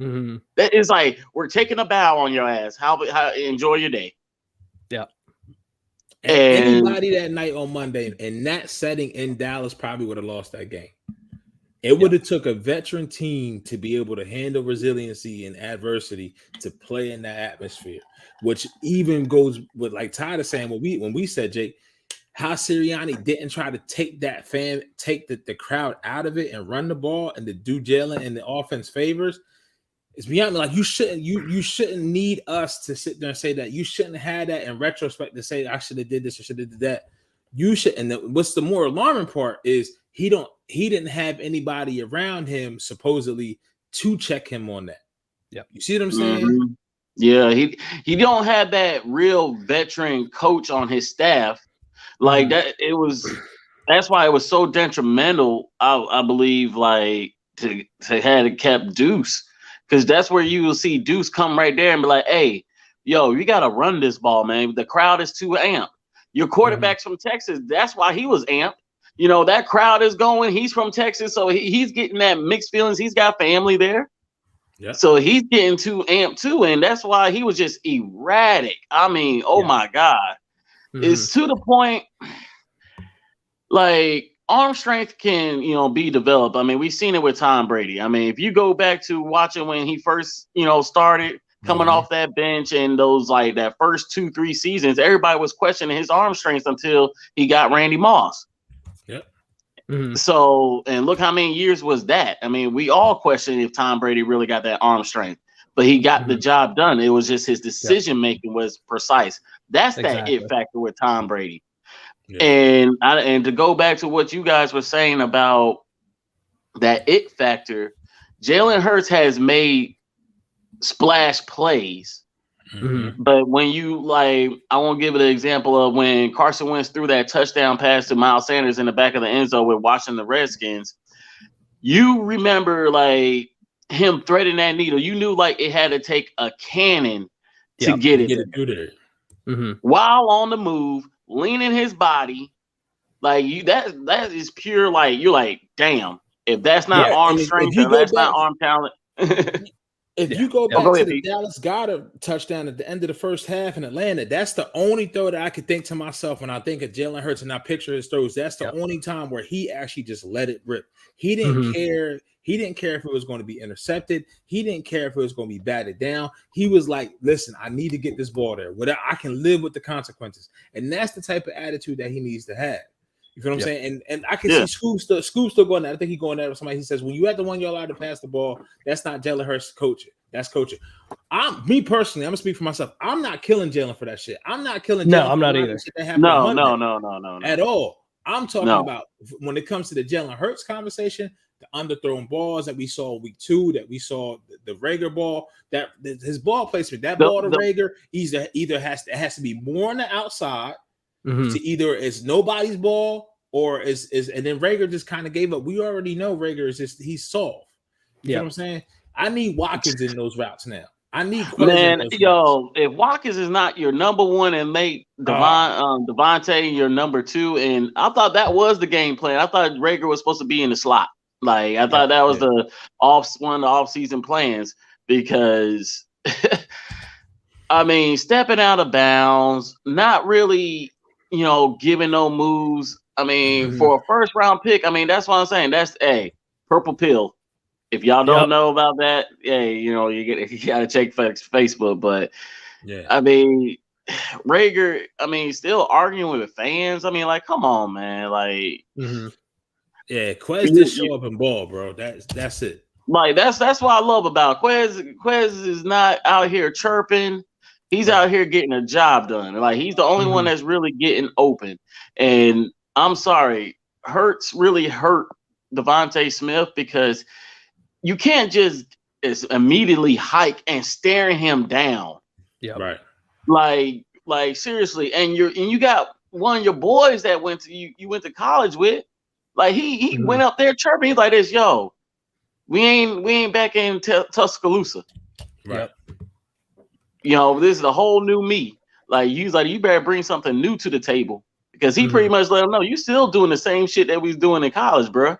That is like, we're taking a bow on your ass. How enjoy your day. Yeah. And anybody that night on Monday in that setting in Dallas probably would have lost that game. It would have took a veteran team to be able to handle resiliency and adversity to play in that atmosphere, which even goes with, like Todd is saying, when we said, Jake, how Sirianni didn't try to take the crowd out of it and run the ball and to do Jalen and the offense favors. It's beyond me. Like, you shouldn't need us to sit there and say that. You shouldn't have that in retrospect to say I should have did this or should have did that. You should. And what's the more alarming part is he didn't have anybody around him supposedly to check him on that. Yeah, you see what I'm saying? Yeah, he don't have that real veteran coach on his staff like that. That's why it was so detrimental. I believe, like to have kept Deuce. Because that's where you will see Deuce come right there and be like, hey, yo, you got to run this ball, man. The crowd is too amped. Your quarterback's from Texas. That's why he was amped. That crowd is going. He's from Texas, so he's getting that mixed feelings. He's got family there. Yeah. So he's getting too amped too, and that's why he was just erratic. I mean, oh my God. It's to the point like arm strength can, be developed. I mean, we've seen it with Tom Brady. I mean, if you go back to watching when he first, started coming off that bench and those like that first 2-3 seasons, everybody was questioning his arm strength until he got Randy Moss. Yep. So, and look how many years was that? I mean, we all questioned if Tom Brady really got that arm strength, but he got the job done. It was just his decision making was precise. That's that it factor with Tom Brady. Yeah. And to go back to what you guys were saying about that it factor, Jalen Hurts has made splash plays. But when you I won't give it an example of when Carson Wentz threw that touchdown pass to Miles Sanders in the back of the end zone with watching the Redskins. You remember him threading that needle. You knew it had to take a cannon to get it through there. While on the move, leaning his body. That is pure you're damn, if that's not arm strength and that's not arm talent. If you go back to the Dallas Goedert touchdown at the end of the first half in Atlanta, that's the only throw that I could think to myself when I think of Jalen Hurts and I picture his throws. That's the only time where he actually just let it rip. He didn't care. He didn't care if it was going to be intercepted. He didn't care if it was going to be batted down. He was like, listen, I need to get this ball there. I can live with the consequences. And that's the type of attitude that he needs to have. You feel what I'm saying? And I can see Scoop still going there. I think he's going there with somebody. He says, when you have the 1 yard line to pass the ball, that's not Jalen Hurts coaching. That's coaching. Me personally, I'm gonna speak for myself. I'm not killing Jalen for that shit. I'm not killing Jalen. No, I'm not either. No. At all. I'm talking about when it comes to the Jalen Hurts conversation, the underthrown balls that we saw week 2, that we saw the Rager ball, that his ball placement, that ball to Rager either has to be more on the outside. To either it's nobody's ball or is and then Rager just kind of gave up. We already know Rager is just he's soft. You know what I'm saying? I need Watkins in those routes now. I need if Watkins is not your number one and make Devontae your number 2, and I thought that was the game plan. I thought Rager was supposed to be in the slot. I thought that was one of the off-season plans because I mean, stepping out of bounds, not really giving no moves. I mean, for a first round pick, I mean, that's what I'm saying. That's purple pill. If y'all don't know about that, you gotta check Facebook. But I mean, Rager, I mean, still arguing with fans. I mean, come on, man. Quez just show up and ball, bro. That's it. That's what I love about Quez. Quez is not out here chirping. He's out here getting a job done. He's the only one that's really getting open. And I'm sorry, Hurts really hurt Devontae Smith because you can't just immediately hike and staring him down. Yeah, right. Like seriously. And you got one of your boys that you went to college with. He went up there chirping. He's like this, yo. We ain't back in Tuscaloosa. Right. This is a whole new me. You better bring something new to the table because he pretty much let him know you still doing the same shit that we was doing in college, bro.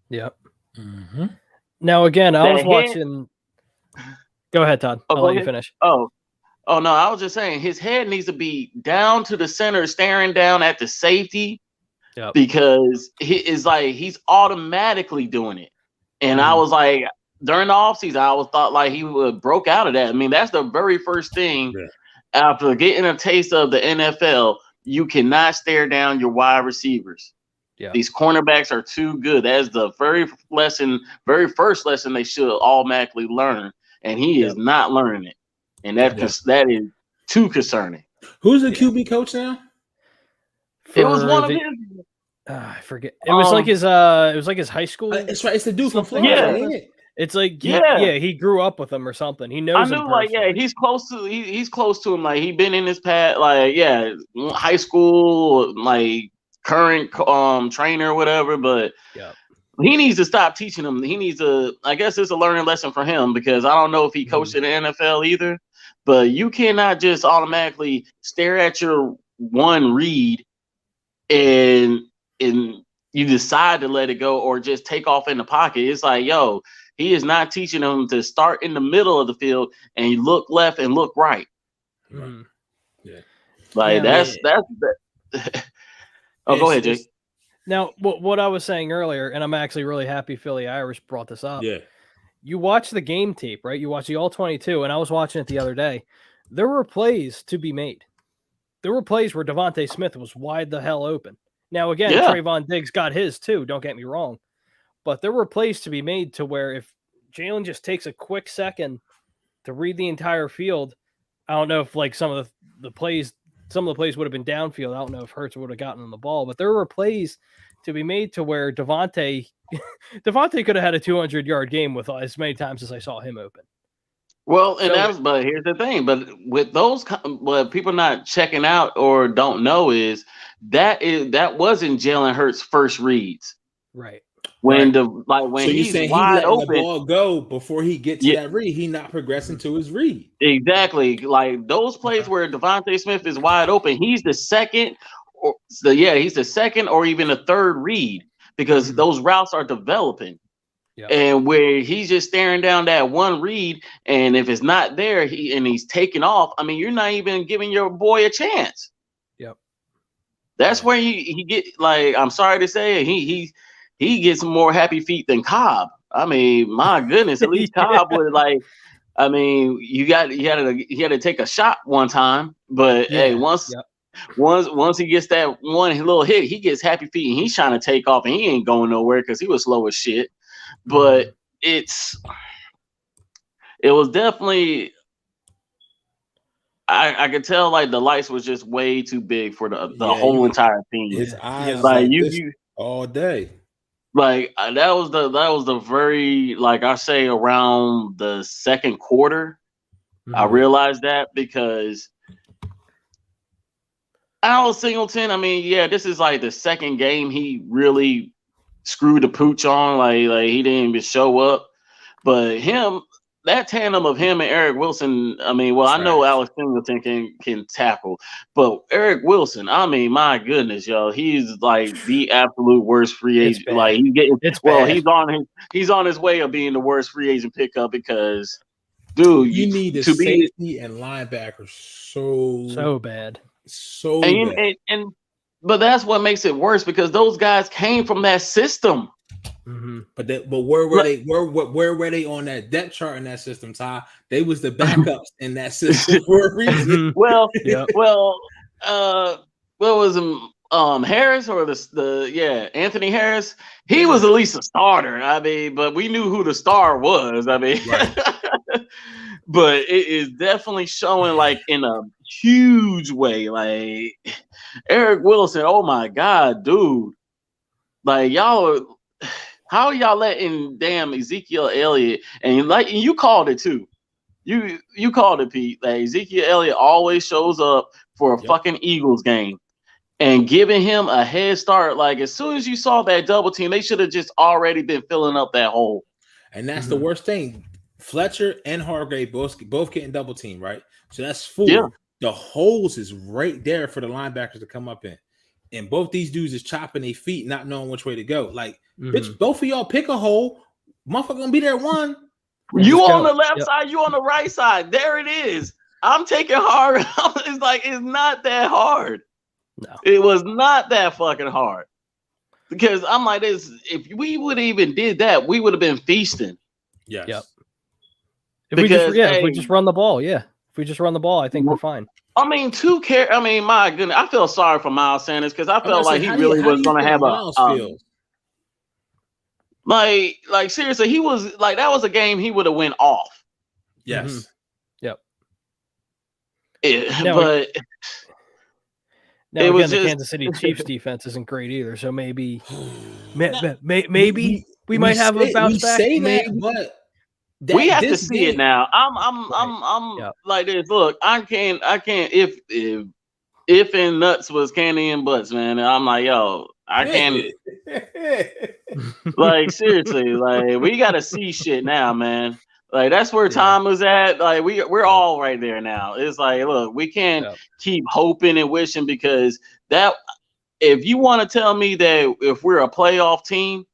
Yep. Now again, I was watching. Go ahead, Todd. I'll let you finish. Oh no, I was just saying his head needs to be down to the center, staring down at the safety, because he's automatically doing it. And I was like, during the offseason, I was thought he would broke out of that. I mean, that's the very first thing after getting a taste of the NFL. You cannot stare down your wide receivers. Yeah. These cornerbacks are too good. That is the very first lesson they should automatically learn. And he is not learning it. And that is too concerning. Who's the QB coach now? It was one of his. I forget. It was his high school. That's right. It's the dude from Florida, ain't it? It's he grew up with him or something. He knows. I knew, he's close to he's close to him. He been in his past, high school, current trainer or whatever. But he needs to stop teaching him. He needs to. I guess it's a learning lesson for him because I don't know if he coached in the NFL either. But you cannot just automatically stare at your one read and you decide to let it go or just take off in the pocket. It's He is not teaching them to start in the middle of the field and look left and look right. Mhm. Yeah. Like Now- that's Oh, go ahead, Jake. Now, what I was saying earlier, and I'm actually really happy Philly Irish brought this up. Yeah. You watch the game tape, right? You watch the all 22, and I was watching it the other day. There were plays to be made. There were plays where Devontae Smith was wide the hell open. Now, again, Yeah. Trayvon Diggs got his too, don't get me wrong. But there were plays to be made to where if Jalen just takes a quick second to read the entire field, I don't know if like some of the plays would have been downfield. I don't know if Hurts would have gotten on the ball, but there were plays to be made to where Devontae could have had a 200-yard game with as many times as I saw him open. Well, and So- but here's the thing. But with those, what people not checking out or don't know is that wasn't Jalen Hurts' first reads. Right. When Right. when So you're he's saying he wide letting the open, ball go before he gets to that read. He not progressing to his read. exactly. Like those plays where Devontae Smith is wide open, he's the second, he's the second or even the third read because those routes are developing. Yeah. And where he's just staring down that one read, and if it's not there, he's taking off. I mean, you're not even giving your boy a chance. Yep. That's where he get like. I'm sorry to say it, he gets more happy feet than Cobb. I mean, my goodness, at least Cobb would like. I mean, he had to take a shot one time, but hey, once he gets that one little hit, he gets happy feet and he's trying to take off and he ain't going nowhere because he was slow as shit. But it was definitely I could tell like the lights was just way too big for the whole entire team. His eyes like you all day. Like that was the very like I say around the second quarter. I realized that because Al Singleton, I mean, yeah, this is like the second game he really screwed the pooch on. Like he didn't even show up. But that tandem of him and Eric Wilson, I mean, well, I know Alex Singleton can tackle, but Eric Wilson, I mean, my goodness, yo, he's like the absolute worst free agent. Like he's on his way of being the worst free agent pickup because, dude, you need a safety and linebacker so bad. So bad. But that's what makes it worse because those guys came from that system. But where were they? Where were they on that depth chart in that system, Ty? They was the backups in that system for a reason. What was Harris or Anthony Harris? He was at least a starter. I mean, but we knew who the star was. I mean, but it is definitely showing like in a huge way. Like Eric Wilson, oh my god, dude! Like y'all, how are y'all letting damn Ezekiel Elliott and you called it too? You called it, Pete. Like Ezekiel Elliott always shows up for a fucking Eagles game. And giving him a head start, like as soon as you saw that double team, they should have just already been filling up that hole. And that's the worst thing. Fletcher and Hargrave both getting double team, right? So that's 4. Yeah. The holes is right there for the linebackers to come up in. And both these dudes is chopping their feet, not knowing which way to go. Like, bitch, both of y'all pick a hole. Motherfucker gonna be there one. You on the left side, you on the right side. There it is. I'm taking hard. It's like it's not that hard. No, it was not that fucking hard. Because I'm like this. If we would have even did that, we would have been feasting. Yes. Yep. If we just run the ball, If we just run the ball, I think we're fine. I mean, my goodness, I feel sorry for Miles Sanders because I felt like he really was going to have like seriously, he was like that was a game he would have went off. Yes. Yep. But now it was the Kansas City Chiefs defense isn't great either, so maybe we might have a bounce back. But we have to see it now. I'm like this. Look, I can't. If and nuts was candy and butts, man. I'm like, yo, I can't. Like seriously, like we gotta see shit now, man. Like that's where time was at. Like we're all right there now. It's like, look, we can't keep hoping and wishing because that. If you want to tell me that if we're a playoff team,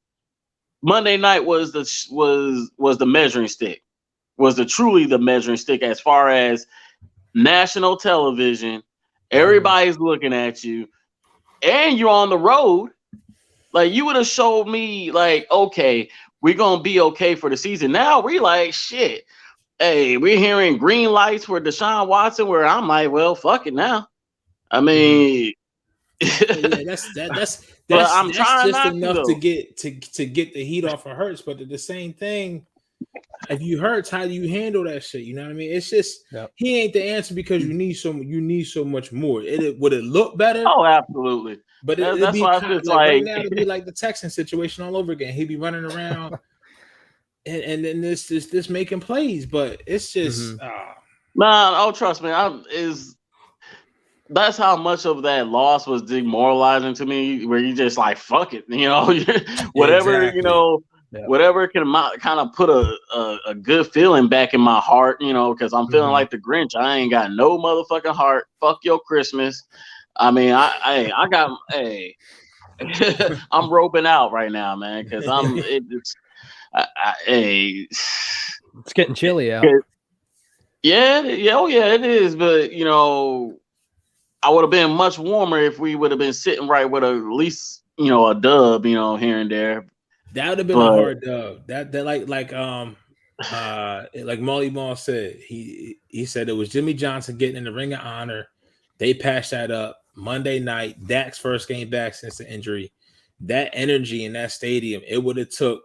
Monday night was the measuring stick, was truly the measuring stick as far as national television. Everybody's looking at you, and you're on the road. Like, you would have showed me, like, okay, we're gonna be okay for the season. Now we like, shit. Hey, we're hearing green lights for Deshaun Watson, where I'm like, well, fuck it now. I mean, yeah, that's I'm that's trying just not enough to to get the heat off of Hurts. But the same thing, if you Hurts, how do you handle that shit? You know what I mean? It's just he ain't the answer because you need so much more. Would it look better? Oh, absolutely. But it'd that's be why kind of it's like right now it'd be like the Texan situation all over again. He'd be running around and then this making plays, but it's just trust me, that's how much of that loss was demoralizing to me, where you just like, fuck it, whatever, exactly. Whatever can kind of put a good feeling back in my heart, because I'm feeling like the Grinch. I ain't got no motherfucking heart. Fuck your Christmas. I mean, I got, I'm roping out right now, man, because it's getting chilly out. Yeah, it is. But I would have been much warmer if we would have been sitting right with at least a dub, here and there. That would have been a hard dub. That like Molly Ball said, he said it was Jimmy Johnson getting in the Ring of Honor. They patched that up Monday night. Dak's first game back since the injury. That energy in that stadium, it would have took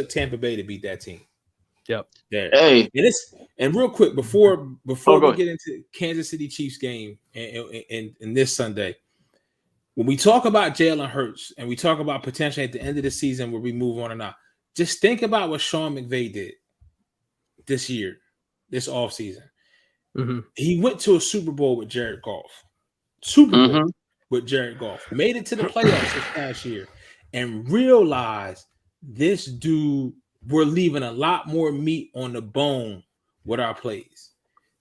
Tampa Bay to beat that team. Yep. There. Hey. And real quick before we get into Kansas City Chiefs game and this Sunday, when we talk about Jalen Hurts and we talk about potentially at the end of the season where we move on or not, just think about what Sean McVay did this year, this offseason. He went to a Super Bowl with Jared Goff. Made it to the playoffs this past year and realized this dude, we're leaving a lot more meat on the bone with our plays.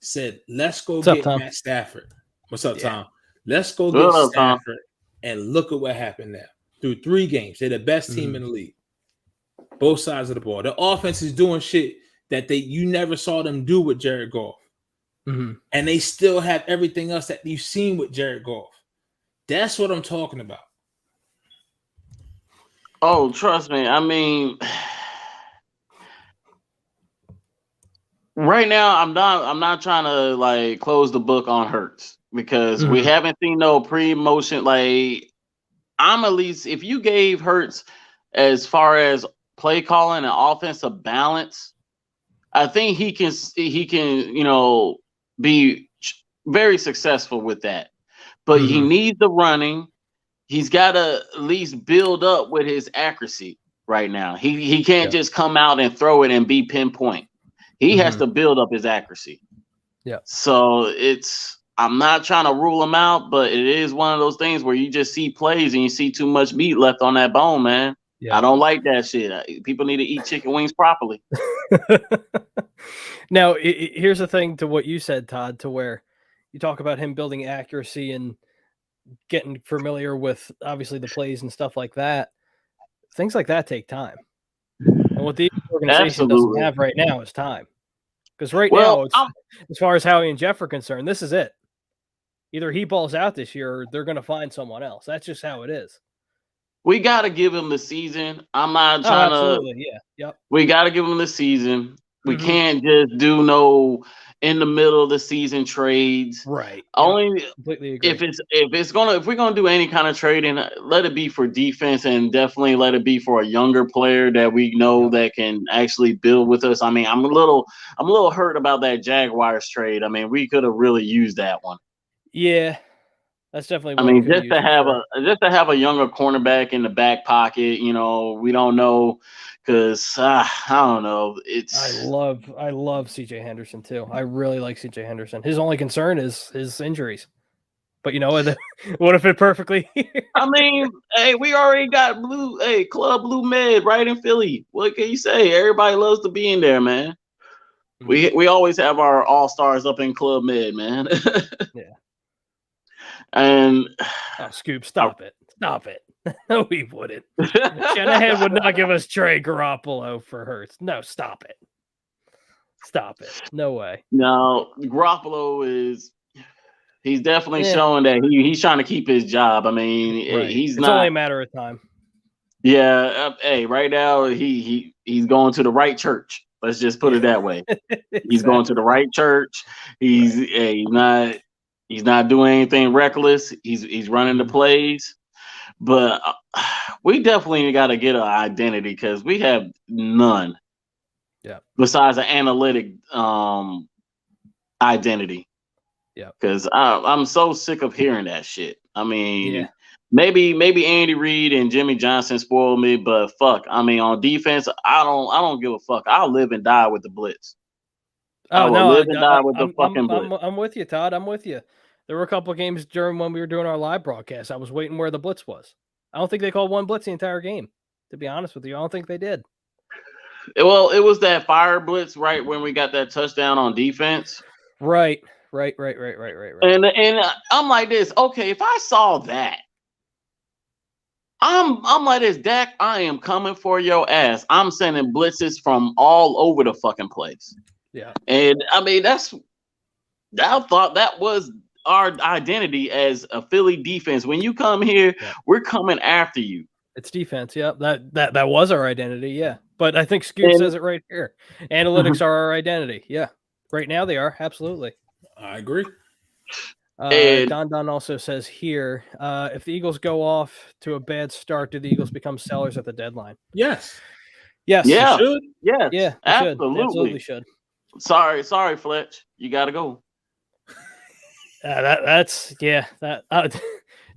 Said, let's go get Matt Stafford. What's up, Tom? Let's go get Stafford. And look at what happened now. Through 3 games, they're the best team in the league. Both sides of the ball. The offense is doing shit that you never saw them do with Jared Goff. And they still have everything else that you've seen with Jared Goff. That's what I'm talking about. Oh, trust me. I mean, right now I'm not trying to like close the book on Hurts because we haven't seen no pre-motion. Like, I'm at least, if you gave Hurts as far as play calling and offensive balance, I think he can be very successful with that. But he needs the running. He's got to at least build up with his accuracy right now. He can't just come out and throw it and be pinpoint. He has to build up his accuracy. Yeah. So I'm not trying to rule him out, but it is one of those things where you just see plays and you see too much meat left on that bone, man. Yeah. I don't like that shit. People need to eat chicken wings properly. Now, here's the thing to what you said, Todd, to where you talk about him building accuracy and getting familiar with obviously the plays and stuff like that. Things like that take time. And what the organization doesn't have right now is time. Because now, as far as Howie and Jeff are concerned, this is it. Either he balls out this year or they're going to find someone else. That's just how it is. We got to give him the season. I'm not trying to. Yeah. Yep. We got to give him the season. We can't just do no in the middle of the season trades. Right. Only completely agree. If we're gonna do any kind of trading, let it be for defense and definitely let it be for a younger player that we know that can actually build with us. I mean, I'm a little hurt about that Jaguars trade. I mean, we could have really used that one. Yeah. That's definitely. I mean, just to have a younger cornerback in the back pocket, we don't know because I don't know. I love CJ Henderson too. I really like CJ Henderson. His only concern is his injuries. But what if it perfectly? I mean, hey, we already got Club Blue Med right in Philly. What can you say? Everybody loves to be in there, man. We always have our all-stars up in Club Med, man. Yeah. And Scoop, stop it. No, he wouldn't. Shanahan would not give us Trey Garoppolo for Hurts. No, stop it. Stop it. No way. No, Garoppolo he's definitely Yeah. showing that he's trying to keep his job. I mean, Right. he's It's not. only a matter of time. Yeah, hey, right now he's going to the right church. Let's just put it that way. He's going to the right church. He's not doing anything reckless. He's running the plays. But we definitely got to get an identity because we have none. Yeah. Besides an analytic identity. Yeah. Because I'm so sick of hearing that shit. I mean, Yeah. maybe Andy Reid and Jimmy Johnson spoiled me, but fuck. I mean, on defense, I don't give a fuck. I'll live and die with the blitz. Oh, no, live and die with the fucking blitz. I'm with you, Todd. I'm with you. There were a couple of games during when we were doing our live broadcast. I was waiting where the blitz was. I don't think they called one blitz the entire game, to be honest with you. I don't think they did. Well, it was that fire blitz right when we got that touchdown on defense. Right. And I'm like this. Okay, if I saw that, I'm like this, Dak. I am coming for your ass. I'm sending blitzes from all over the fucking place. Yeah. And I mean, I thought that was our identity as a Philly defense. When you come here, we're coming after you. It's defense. Yeah. That was our identity. Yeah. But I think Scoot says it right here. Analytics are our identity. Yeah. Right now they are. Absolutely. I agree. Don also says here, if the Eagles go off to a bad start, do the Eagles become sellers at the deadline? Yes. Yeah. Should. Yes. Yeah. Absolutely Should. Sorry, Fletch. You got to go.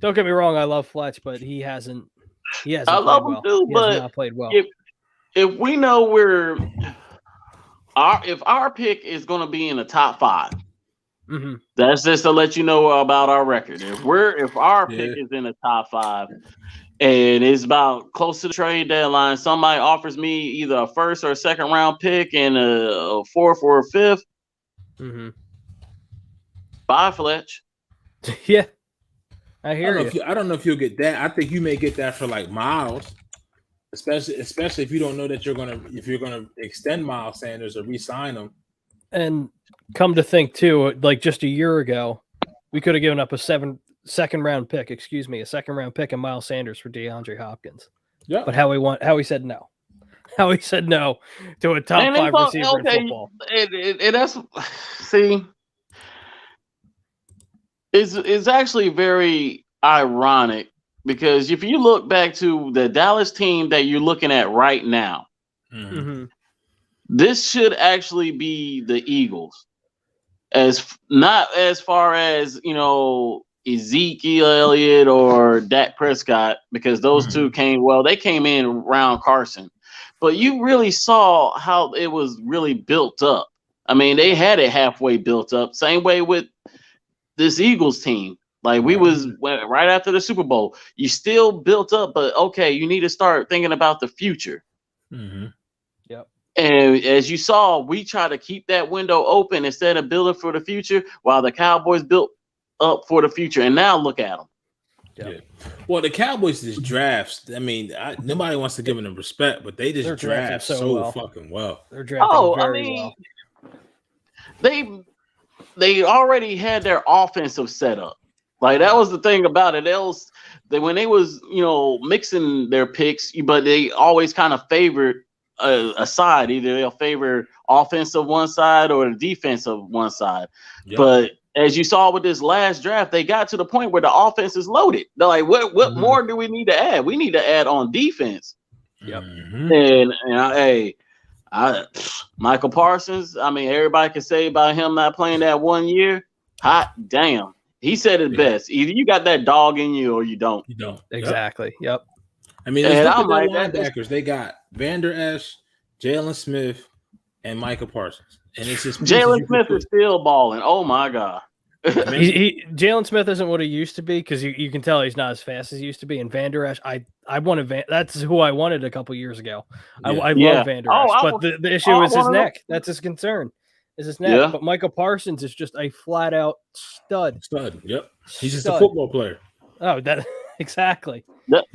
Don't get me wrong. I love Fletch, but he hasn't. I love him too, but he has not played well. If we know if our pick is going to be in the top 5, that's just to let you know about our record. If our pick is in the top 5 and it's about close to the trade deadline, somebody offers me either a first or a second round pick and a fourth or a fifth. Bye, Fletch. Yeah, I hear you. I don't know if you'll get that. I think you may get that for like Miles, especially if you don't know that you're gonna extend Miles Sanders or re-sign him. And come to think too, like just a year ago, we could have given up a second round pick and Miles Sanders for DeAndre Hopkins. Yeah. But Howie said no. Howie said no to a top 5 receiver in football. And that's it's actually very ironic because if you look back to the Dallas team that you're looking at right now, this should actually be the Eagles. Not as far as, Ezekiel Elliott or Dak Prescott, because those two came in around Carson. But you really saw how it was really built up. I mean, they had it halfway built up. Same way with this Eagles team. Like we was right after the Super Bowl. You still built up, but okay, you need to start thinking about the future. Yep. And as you saw, we try to keep that window open instead of building for the future, while the Cowboys built up for the future. And now look at them. Yep. Yeah. Well, the Cowboys just drafts. I mean, nobody wants to give them respect, but they just draft so fucking well. They're drafting very well. They already had their offensive setup. Like that was the thing about it. When they was mixing their picks, but they always kind of favored a side. Either they'll favor offensive one side or the defensive one side. Yep. But as you saw with this last draft, they got to the point where the offense is loaded. They're like, what more do we need to add? We need to add on defense. Yep. Michael Parsons, I mean, everybody can say about him not playing that 1 year. Hot damn. He said it best. Either you got that dog in you or you don't. You don't. Exactly. Yep. I mean, look at their linebackers. They got Vander Esch, Jalen Smith, and Michael Parsons. And it's just Jalen Smith is still balling. Oh my God. Jalen Smith isn't what he used to be because you can tell he's not as fast as he used to be. And Vander Esch, I wanted that's who I wanted a couple years ago. Yeah. I love Vander Esch, but the issue is his neck. That's his concern. Is his neck. Yeah. But Michael Parsons is just a flat out stud. Yep. He's just a football player. Oh, Exactly.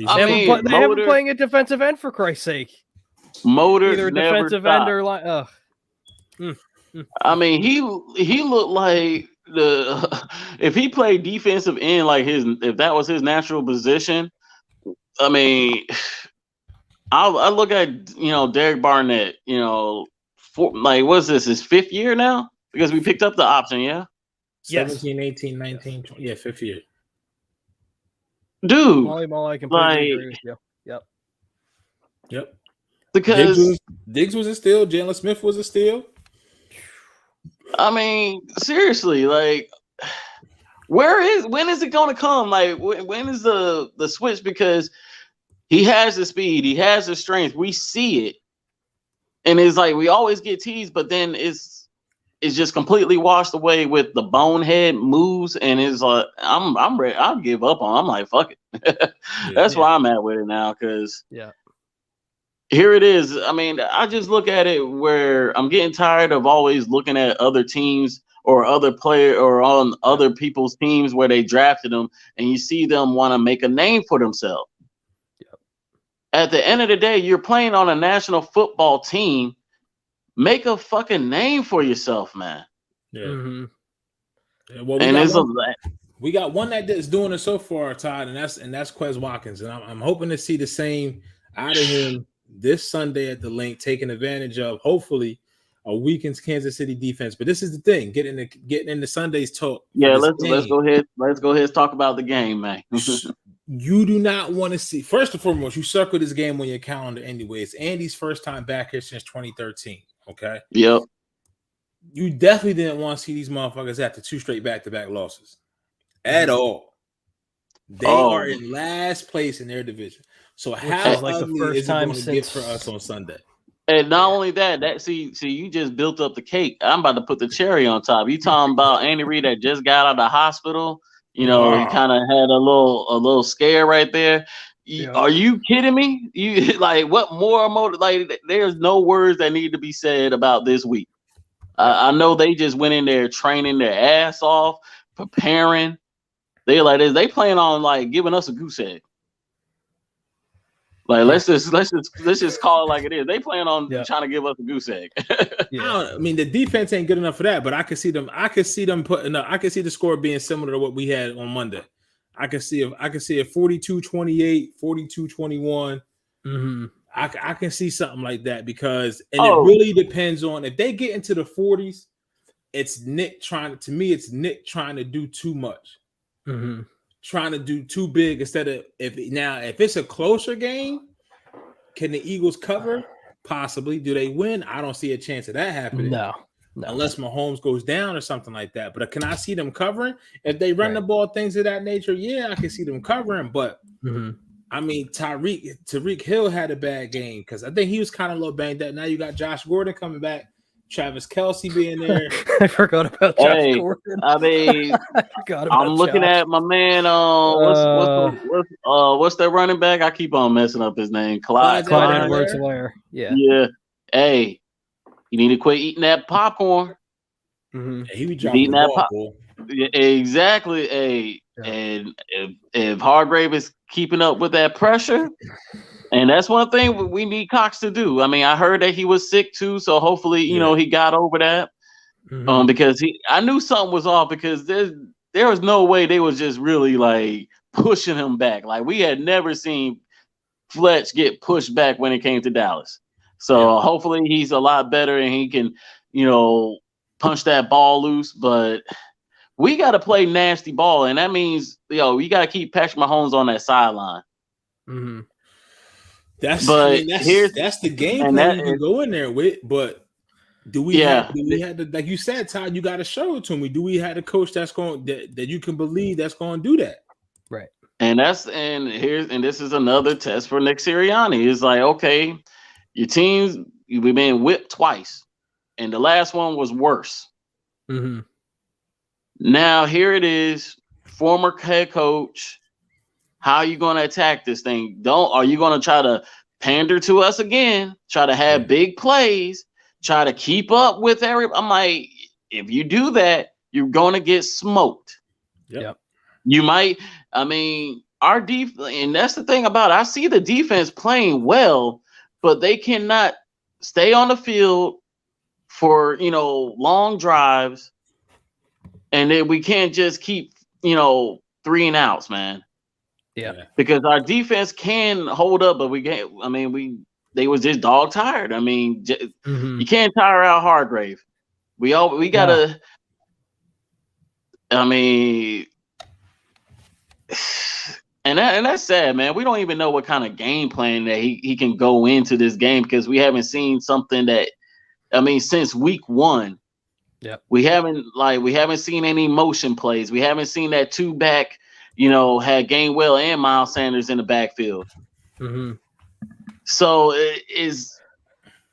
I mean, They have him playing a defensive end for Christ's sake. Motor Either a never defensive stopped. end or line. I mean, he looked like if he played defensive end like if that was his natural position. I mean, I look at Derek Barnett. What's this? His 5th year now because we picked up the option. Yeah. 17, 18, 19, 20. Yeah, 5th year. Dude, I completely agree with you. Yep. Because Diggs was a steal. Jalen Smith was a steal. I mean, seriously, like, when is it going to come? Like, when is the switch? Because he has the speed, he has the strength. We see it, and it's like we always get teased, but then it's just completely washed away with the bonehead moves, and it's like I'm ready. I'll give up on. I'm like, fuck it. That's why I'm at with it now, because here it is. I mean, I just look at it where I'm getting tired of always looking at other teams or other player or on other people's teams where they drafted them, and you see them want to make a name for themselves. At the end of the day, you're playing on a national football team. Make a fucking name for yourself, man. Yeah. Mm-hmm. Yeah, well, we got one that is doing it so far, Todd, and that's Quez Watkins, and I'm hoping to see the same out of him this Sunday at the link, taking advantage of hopefully a weakened Kansas City defense. But this is the thing: getting into Sunday's talk. Yeah, let's go ahead. Let's go ahead and talk about the game, man. You do not want to see. First and foremost, you circle this game on your calendar anyway. It's Andy's first time back here since 2013. Okay. Yep. You definitely didn't want to see these motherfuckers after 2 straight back-to-back losses at all. They are in last place in their division. So how ugly is it going to get for us on Sunday? And not only that see, you just built up the cake. I'm about to put the cherry on top. You talking about Andy Reid that just got out of the hospital? He kind of had a little scare right there. Are you kidding me? You like what more? Like, there's no words that need to be said about this week. I know they just went in there training their ass off, preparing. They like this. They plan on like giving us a goose egg. Like let's just call it like it is. They plan on trying to give us a goose egg. I mean, the defense ain't good enough for that, but I could see them putting up. I could see the score being similar to what we had on Monday. I could see a 42-28, 42-21. Mm-hmm. I can see something like that because it really depends on if they get into the 40s. It's Nick trying to do too much. Mm-hmm. Trying to do too big instead of if it's a closer game, can the Eagles cover? Possibly. Do they win? I don't see a chance of that happening. No. Unless Mahomes goes down or something like that. But can I see them covering? If they run the ball, things of that nature, I can see them covering. But I mean, Tyreek Hill had a bad game because I think he was kind of a little banged up. Now you got Josh Gordon coming back. Travis Kelce being there. I forgot about Josh Gordon. I mean, I'm looking at my man. What's that running back? I keep on messing up his name. Clyde Edwards-Helaire. Yeah. Hey, you need to quit eating that popcorn. Mm-hmm. He be dropping the ball. Yeah, exactly. Hey, and if Hargrave is keeping up with that pressure. And that's one thing we need Cox to do. I mean, I heard that he was sick too, so hopefully, he got over that. Mm-hmm. Because I knew something was off because there was no way they was just really like pushing him back. Like we had never seen Fletch get pushed back when it came to Dallas. So hopefully he's a lot better and he can, punch that ball loose. But we got to play nasty ball, and that means you got to keep Patrick Mahomes on that sideline. Mm-hmm. That's the game plan you can go in there with, but do we have to, like you said, Todd, you got to show it to me. Do we have a coach that's going that you can believe that's going to do that? Right. And this is another test for Nick Sirianni. It's like, okay, your teams, we've been whipped twice, and the last one was worse. Mm-hmm. Now here it is, former head coach. How are you going to attack this thing? Are you going to try to pander to us again? Try to have big plays? Try to keep up with everybody? I'm like, if you do that, you're going to get smoked. Yep. You might. I mean, our defense, and that's the thing about it. I see the defense playing well, but they cannot stay on the field for long drives, and then we can't just keep 3 and outs, man. Yeah. Because our defense can hold up, but we can't. I mean, they was just dog tired. I mean, you can't tire out Hargrave. We gotta. I mean, and that's sad, man. We don't even know what kind of game plan that he can go into this game, because we haven't seen something that, I mean, since week 1. Yep. We haven't seen any motion plays. We haven't seen that 2-back, had Gainwell and Miles Sanders in the backfield. So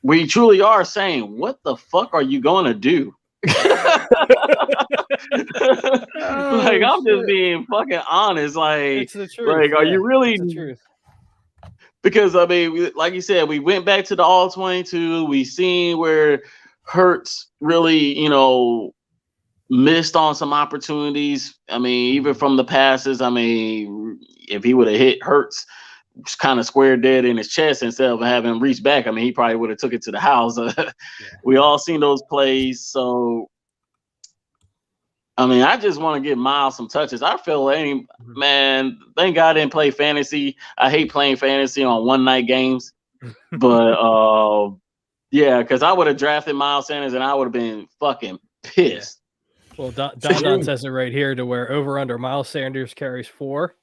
we truly are saying, what the fuck are you going to do? I'm just being fucking honest. It's the truth. Are you really? It's the truth. Because I mean, like you said, we went back to the all 22. We seen where Hurts really, missed on some opportunities. I mean, even from the passes. I mean, if he would have hit Hurts kind of square dead in his chest instead of having him reach back, I mean, he probably would have took it to the house. We all seen those plays. So, I mean, I just want to give Miles some touches. I feel man, thank God I didn't play fantasy. I hate playing fantasy on one-night games. But, yeah, because I would have drafted Miles Sanders and I would have been fucking pissed. Yeah. Well, Don says it right here to where over-under Miles Sanders carries 4.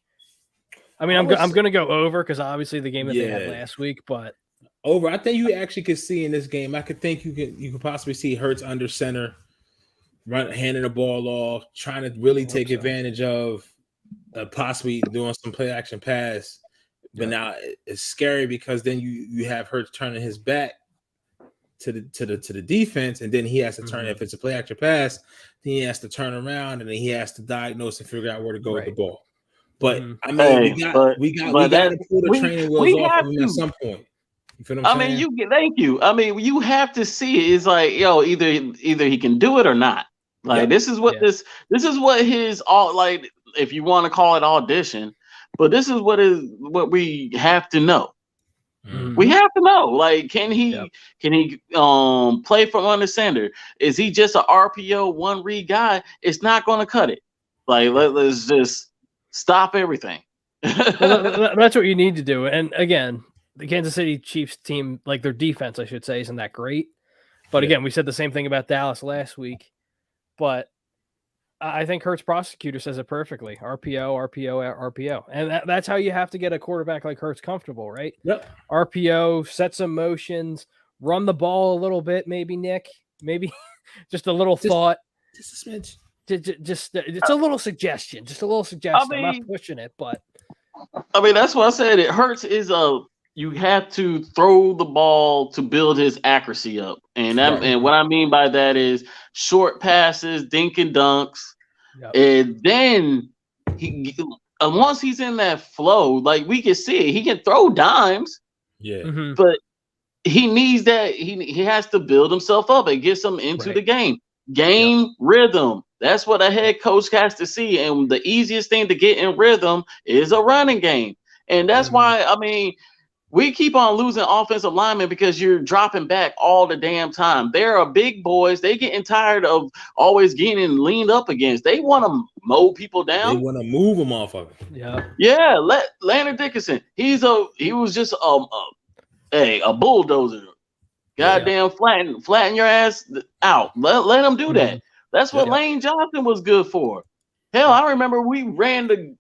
I mean, I'm going to go over because obviously the game that they had last week, but over. I think you actually could see in this game. I could think you could possibly see Hurts under center, handing the ball off, trying to really take advantage of possibly doing some play action pass. But now it's scary because then you have Hurts turning his back to the defense, and then he has to turn. If it's a play action pass, then he has to turn around and then he has to diagnose and figure out where to go with the ball. But I mean, we got to pull the training wheels off of him at some point. You feel what I'm saying? Thank you. I mean, you have to see it. It's like, either he can do it or not. Like this is what this is what his all, like, if you want to call it audition, but this is what we have to know. We have to know, like, can he play from under center? Is he just an RPO one read guy? It's not going to cut it. Like, let's just stop everything. Well, that's what you need to do. And again, the Kansas City Chiefs team, like their defense, I should say, isn't that great. But again, we said the same thing about Dallas last week. But I think Hurts prosecutor says it perfectly. RPO, RPO, RPO. And that's how you have to get a quarterback like Hurts comfortable, right? Yep. RPO, set some motions, run the ball a little bit, maybe, Nick. Maybe just a little thought. Just a smidge. Just it's a little suggestion. Just a little suggestion. I'm not pushing it, but I mean, that's what I said. It Hurts is you have to throw the ball to build his accuracy up. And and what I mean by that is short passes, dink and dunks. Yep. And then once he's in that flow, like we can see it, he can throw dimes. Yeah. But he needs that. He has to build himself up and get some into the game. Rhythm. That's what a head coach has to see. And the easiest thing to get in rhythm is a running game. And that's why, I mean, we keep on losing offensive linemen because you're dropping back all the damn time. They're big boys. They getting tired of always getting leaned up against. They want to mow people down. They want to move them off of it. Yeah. Yeah. Let Landon Dickinson. He was just a bulldozer. Goddamn, flatten your ass out. Let him do that. That's what Lane Johnson was good for. Hell, I remember we ran it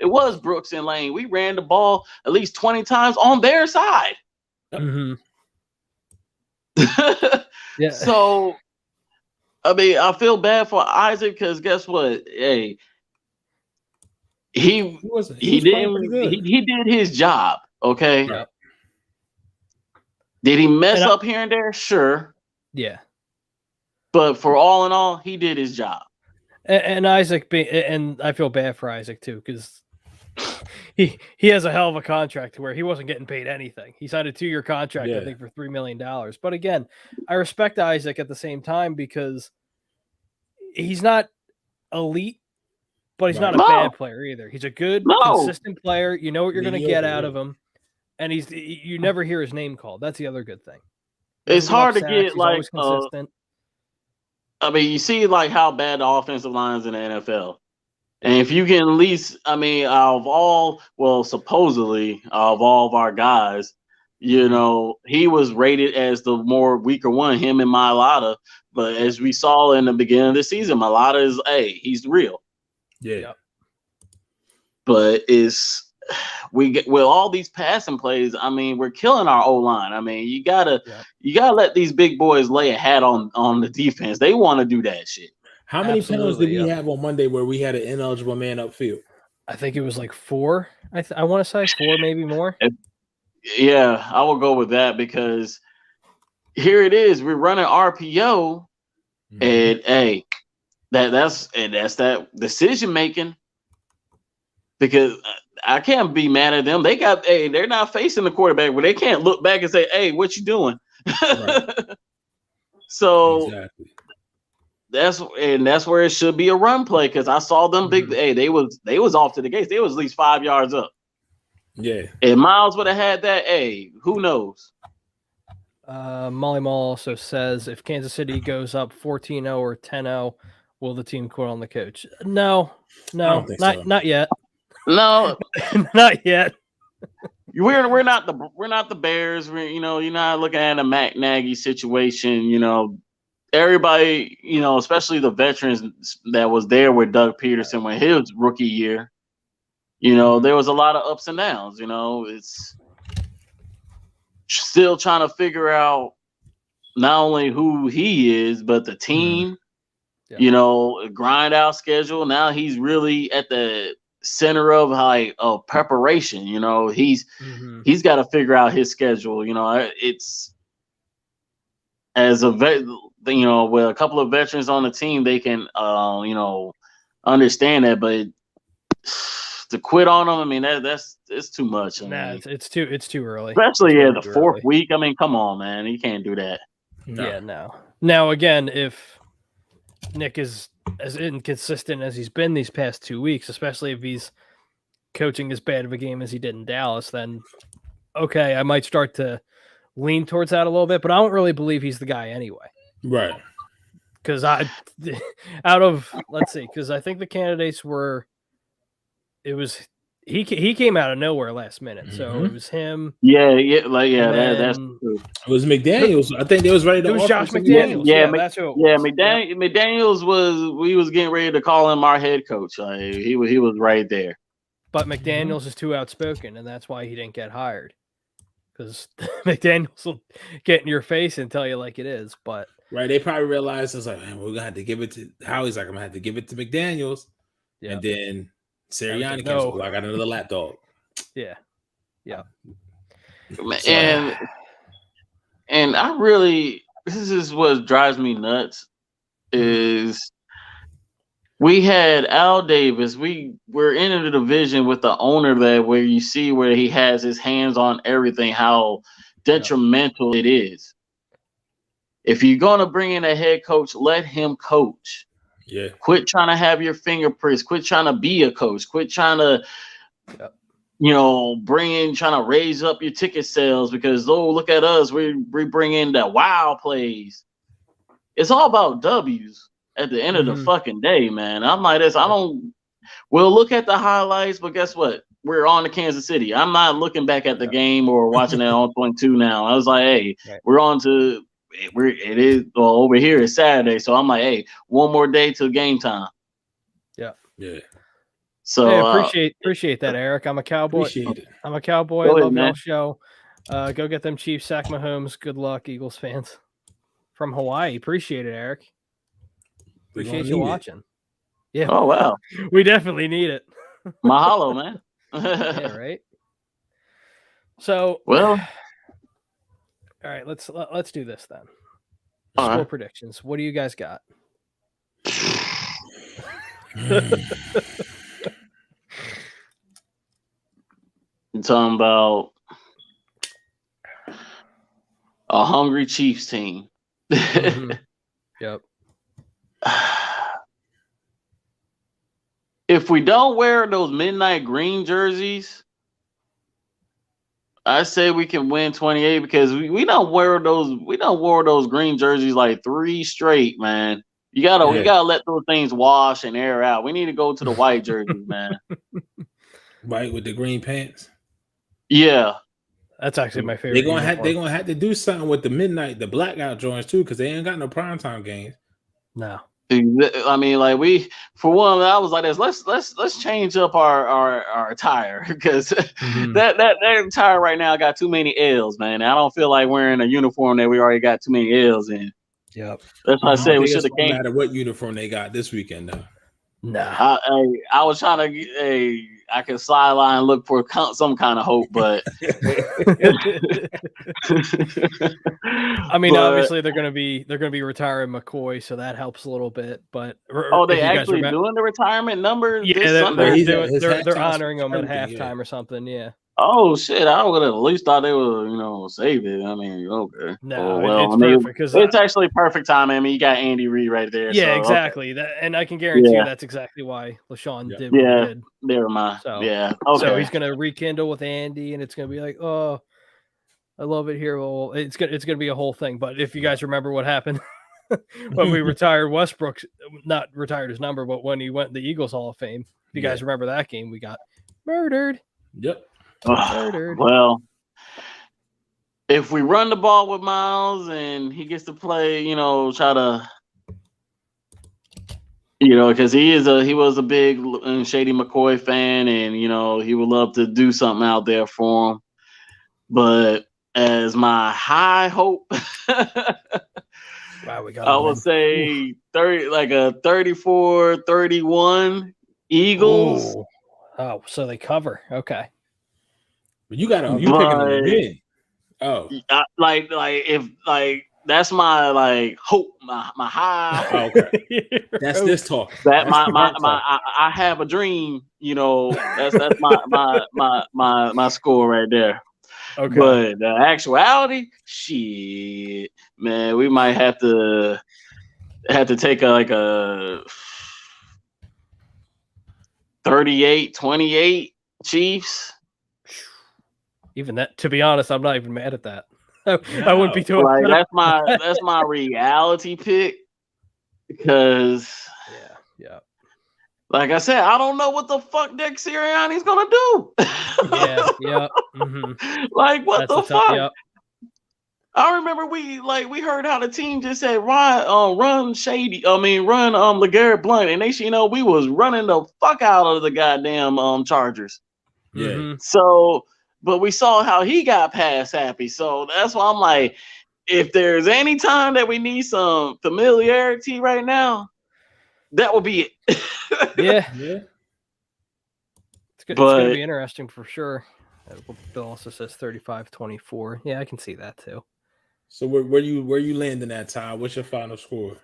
was Brooks and Lane. We ran the ball at least 20 times on their side. So, I mean, I feel bad for Isaac because guess what? Hey, he did his job. Okay. Yep. Did he mess up here and there? Sure. Yeah. But for all in all, he did his job. And Isaac, and I feel bad for Isaac too, because he has a hell of a contract where he wasn't getting paid anything. He signed a 2-year contract, I think, for $3 million. But again, I respect Isaac at the same time because he's not elite but he's not a No. bad player either. He's a good, No. consistent player. You know what you're going to get Mediocre, out yeah. of him, and you never hear his name called. That's the other good thing. It's Doesn't give up hard to sacks, get he's like always consistent. I mean, you see like how bad the offensive line's in the NFL. And if you can at least, I mean, supposedly of all of our guys, you know, he was rated as the more weaker one, him and Mailata. But as we saw in the beginning of the season, Mailata is, he's real. Yeah. But we get with all these passing plays. I mean, we're killing our O line. I mean, you gotta let these big boys lay a hat on the defense. They want to do that shit. How many penalties did we have on Monday where we had an ineligible man upfield? I think it was like 4. I want to say 4, maybe more. Yeah, I will go with that because here it is. We're running RPO, and that's that decision making. Because I can't be mad at them. They're not facing the quarterback, but they can't look back and say, "Hey, what you doing?" Right. So exactly. That's where it should be a run play because I saw them big. Hey, they was off to the gates. They was at least 5 yards up. Yeah. And Miles would have had that. Hey, who knows? Molly Mall also says if Kansas City goes up 14-0 or 10-0, will the team quit on the coach? No, not yet. No, not yet. We're not the Bears. You're not looking at a Matt Nagy situation. You know, everybody, especially the veterans that was there with Doug Peterson when his rookie year. There was a lot of ups and downs. It's still trying to figure out not only who he is, but the team. Grind out schedule. Now he's really at the center of preparation. He's got to figure out his schedule. It's as a vet, with a couple of veterans on the team, they can understand that, but to quit on them, I mean it's too much. It's too early. Especially the fourth week. I mean, come on, man, you can't do that. No. Yeah, no. Now again, if Nick is as inconsistent as he's been these past 2 weeks, especially if he's coaching as bad of a game as he did in Dallas, then okay, I might start to lean towards that a little bit, but I don't really believe he's the guy anyway. Right. Because because I think the candidates were, he came out of nowhere last minute, so it was him. That's true. It was McDaniels. I think they was ready to. It was Josh McDaniels. That's who it was. McDaniels we was getting ready to call him our head coach. He was right there. But McDaniels is too outspoken, and that's why he didn't get hired. Because McDaniels will get in your face and tell you like it is. But right, they probably realized it's like, man, we're gonna have to give it to Howie's. Like, I'm gonna have to give it to McDaniels, and then Sirianni comes. I got another lapdog. Yeah. And I really, this is what drives me nuts. Is we had Al Davis. We're in the division with the owner where you see where he has his hands on everything, how detrimental it is. If you're going to bring in a head coach, let him coach. Yeah. Quit trying to have your fingerprints. Quit trying to be a coach. Quit trying to, trying to raise up your ticket sales because, look at us. We bring in the wow plays. It's all about W's. At the end of the fucking day, man. I'm like this. We'll look at the highlights, but guess what? We're on to Kansas City. I'm not looking back at the game or watching it on 22 now. I was like, hey, we're on to over here is Saturday. So I'm like, hey, one more day till game time. Yeah. So appreciate that, Eric. I'm a Cowboy. Appreciate it. I'm a Cowboy. I love y'all show. Go get them Chiefs, sack Mahomes. Good luck, Eagles fans. From Hawaii. Appreciate it, Eric. Appreciate you watching. Yeah. Oh wow. We definitely need it. Mahalo, man. Yeah, right. So all right, let's do this then. All Score right. predictions. What do you guys got? You're talking about a hungry Chiefs team. Yep. if we don't wear those midnight green jerseys, I say we can win 28 because we don't wear those green jerseys like 3 straight, man. You gotta let those things wash and air out. We need to go to the white jerseys, man. White with the green pants. Yeah. That's actually my favorite. They're gonna have to do something with the blackout joints too, because they ain't got no primetime games. No. I mean, like for one, I was like this. Let's change up our attire because that attire right now got too many L's, man. I don't feel like wearing a uniform that we already got too many L's in. Yep. That's why I said we should have came. No matter what uniform they got this weekend, though. Nah. I was trying to. I could sideline look for some kind of hope, but I mean, obviously they're gonna be retiring McCoy, so that helps a little bit. But they actually doing the retirement numbers? Yeah, they're honoring them at halftime or something. Yeah. Oh shit! I would have at least thought they would, save it. I mean, okay. No, it's perfect because it's actually perfect timing. I mean, you got Andy Reid right there. Yeah, so, exactly. Okay. And I can guarantee you that's exactly why LaShawn did what he did. Never mind. So, yeah. Okay. So he's gonna rekindle with Andy, and it's gonna be like, oh, I love it here. Well, it's gonna be a whole thing. But if you guys remember what happened when we retired Westbrook, not retired his number, but when he went in the Eagles Hall of Fame, if you guys remember that game, we got murdered. Yep. Well, if we run the ball with Miles and he gets to play, try to, because he was a big Shady McCoy fan, and he would love to do something out there for him. But as my high hope, wow, I would say 34-31 Eagles. Ooh. Oh, so they cover. Okay. But you picking them to win. Oh, if that's my hope, my high. Oh, okay. That's this talk. That I have a dream. That's my score right there. Okay. But the actuality, shit, man, we might have to take a 38-28 Chiefs. Even that, to be honest, I'm not even mad at that. I wouldn't be doing that's my reality pick because yeah. Like I said, I don't know what the fuck Nick Sirianni's gonna do. Yeah. Mm-hmm. Like what That's the fuck? Yep. I remember we heard how the team just said run Shady. I mean run LeGarrette Blount, and we was running the fuck out of the goddamn Chargers. Yeah. Mm-hmm. So. But we saw how he got pass happy. So that's why I'm like, if there's any time that we need some familiarity right now, that would be it. Yeah. It's going to be interesting for sure. Bill also says 35-24. Yeah, I can see that too. So where you landing at, Ty? What's your final score?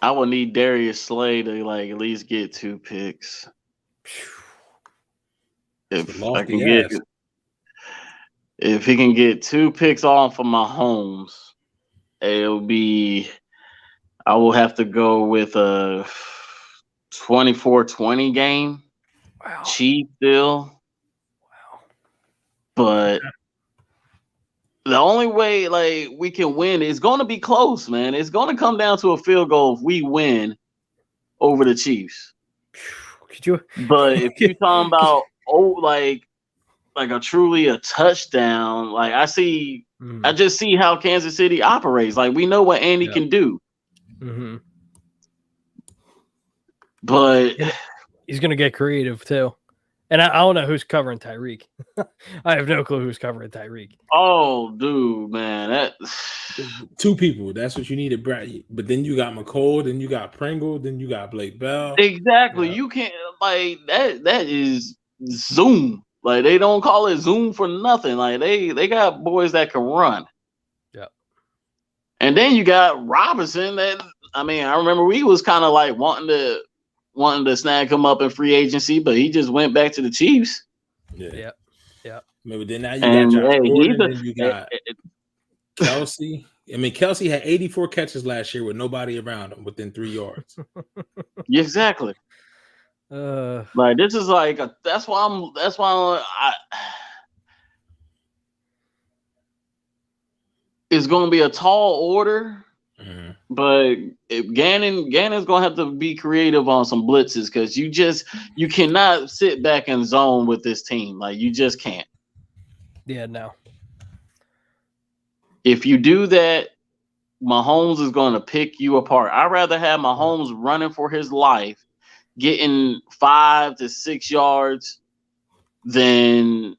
I would need Darius Slay to at least get 2 picks. If he can get 2 picks off of Mahomes, I will have to go with a 24-20 game. Wow. Cheap still. Wow. But the only way we can win is going to be close, man. It's going to come down to a field goal if we win over the Chiefs. But if you're talking about a touchdown, I just see how Kansas City operates. We know what Andy can do. Mm-hmm. But he's going to get creative too. And I don't know who's covering Tyreek. I have no clue who's covering Tyreek. Oh, dude, man. That 2 people. That's what you needed, Brad. But then you got McColl, then you got Pringle, then you got Blake Bell. Exactly. Yeah. You can't that is Zoom. They don't call it Zoom for nothing. They got boys that can run. Yeah. And then you got Robinson I remember we was kind of wanting to wanting to snag him up in free agency, but he just went back to the Chiefs. Yeah. Maybe then now you And got Josh hey, Gordon, then you got Kelsey. I mean, Kelsey had 84 catches last year with nobody around him within 3 yards. exactly. Like this is like that's why it's going to be a tall order. Mm-hmm. But Gannon's gonna have to be creative on some blitzes because you cannot sit back and zone with this team. Like you just can't. Yeah, no. If you do that, Mahomes is gonna pick you apart. I'd rather have Mahomes running for his life, getting 5 to 6 yards, than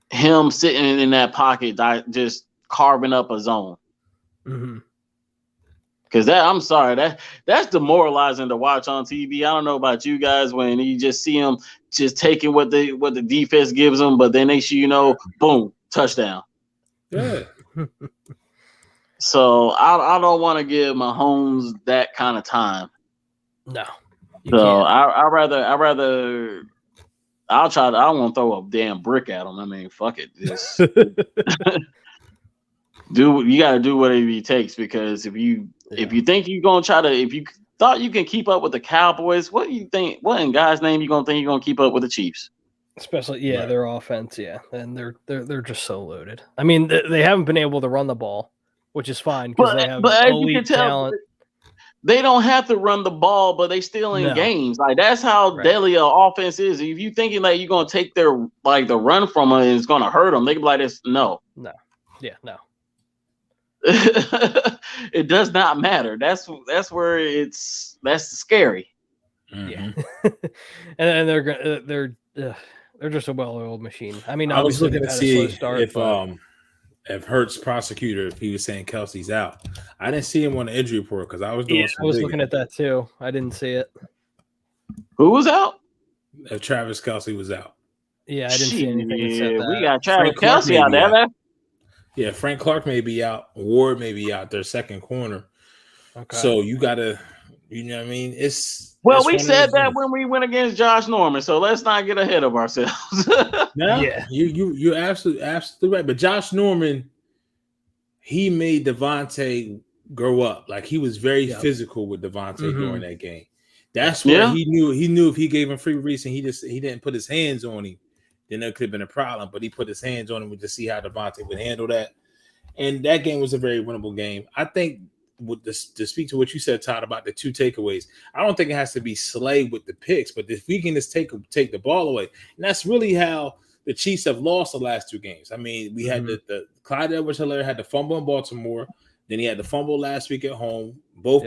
him sitting in that pocket just carving up a zone. Mm-hmm. Because I'm sorry, that's demoralizing to watch on TV. I don't know about you guys when you just see them just taking what the defense gives them, but then they see, boom, touchdown. Yeah. So I don't want to give Mahomes that kind of time. No. So I rather I'll try to. I don't want to throw a damn brick at him. I mean, fuck it. Just you got to do whatever it takes because if you think you're gonna try to, if you thought you can keep up with the Cowboys, what do you think? What in God's name you gonna think you're gonna keep up with the Chiefs? Especially, their offense, and they're just so loaded. I mean, they haven't been able to run the ball, which is fine because they have elite talent. They don't have to run the ball, but they still in games. Like that's how deadly an offense is. If you thinking like you're gonna take their the run from them and it's gonna hurt them, they can be like this. No. No. It does not matter. That's where that's scary. Mm-hmm. Yeah, and they're just a well-oiled machine. I mean, I was looking to see if Hurts prosecutor, if he was saying Kelsey's out. I didn't see him on the injury report because I was doing some digging. Looking at that too. I didn't see it. Who was out? If Travis Kelsey was out. Yeah, I didn't see anything that said that. We got Travis Kelsey out there. Yeah, Frank Clark may be out. Ward may be out. Their second corner. Okay. So you gotta, you know what I mean? We said that when we went against Josh Norman. So let's not get ahead of ourselves. You're absolutely right. But Josh Norman, he made Devontae grow up. Like he was very physical with Devontae during that game. That's where he knew if he gave him free release and he didn't put his hands on him, then there could have been a problem. But he put his hands on him to see how Devontae would handle that. And that game was a very winnable game. I think to speak to what you said, Todd, about the 2 takeaways, I don't think it has to be Slay with the picks, but if we can just take the ball away, and that's really how the Chiefs have lost the last 2 games. I mean, we had the Clyde Edwards-Helaire had the fumble in Baltimore, then he had the fumble last week at home. Both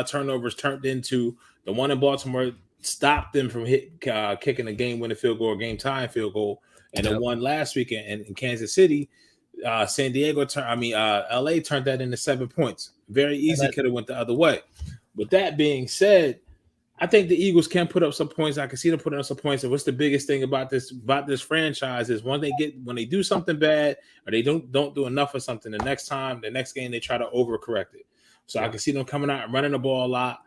turnovers turned into the one in Baltimore stopped them from kicking a game-winning field goal or game-tying field goal, and the one last week in Kansas City. LA turned that into 7 points. Very easy, could have went the other way. With that being said, I think the Eagles can put up some points. I can see them putting up some points. And what's the biggest thing about this franchise is when they do something bad or they don't do enough of something, the next game they try to overcorrect it. So I can see them coming out and running the ball a lot.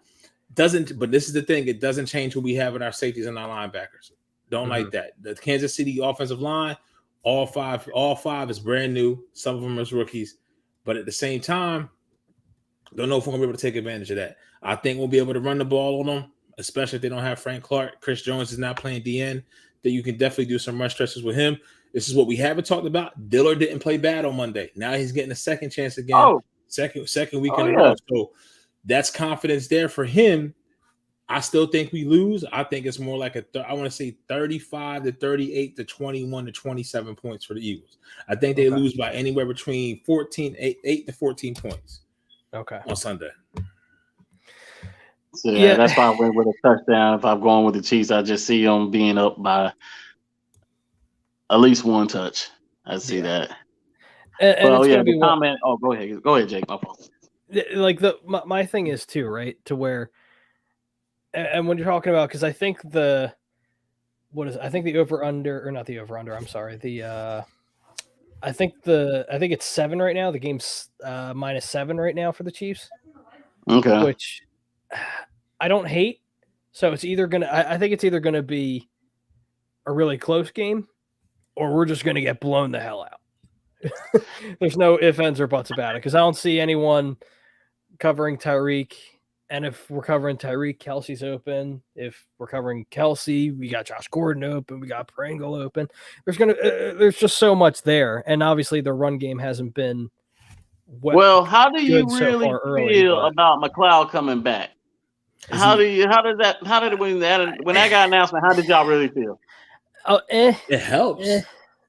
But this is the thing, it doesn't change who we have in our safeties and our linebackers. Don't like that. The Kansas City offensive line, all five is brand new. Some of them are rookies, but at the same time, don't know if we're gonna be able to take advantage of that. I think we'll be able to run the ball on them, especially if they don't have Frank Clark. Chris Jones is not playing DN. That you can definitely do some run stretches with him. This is what we haven't talked about. Dillard didn't play bad on Monday. Now he's getting a second chance again. Second week in a row. So that's confidence there for him. I still think we lose. I think it's more like I want to say 35 to 38 to 21 to 27 points for the Eagles. I think they lose by anywhere between 8 to 14 points. On Sunday. So that's why I went with a touchdown. If I'm going with the Chiefs, I just see them being up by at least 1 touch. I see that. And it's gonna be comment. Oh, go ahead, Jake. My fault. Like my thing is too, right? To where, and when you're talking about, because I think the over under, or not the over under. I'm sorry. I think it's 7 right now. The game's -7 right now for the Chiefs. Okay. Which I don't hate, So it's either gonna. I think it's either gonna be a really close game, or we're just gonna get blown the hell out. There's no ifs, ands, or buts about it because I don't see anyone covering Tyreek. And if we're covering Tyreek, Kelsey's open. If we're covering Kelsey, we got Josh Gordon open. We got Pringle open. There's just so much there, and obviously the run game hasn't been well. How do you good so really far early, feel but about McLeod coming back? When that got announcement? How did y'all really feel? It helps.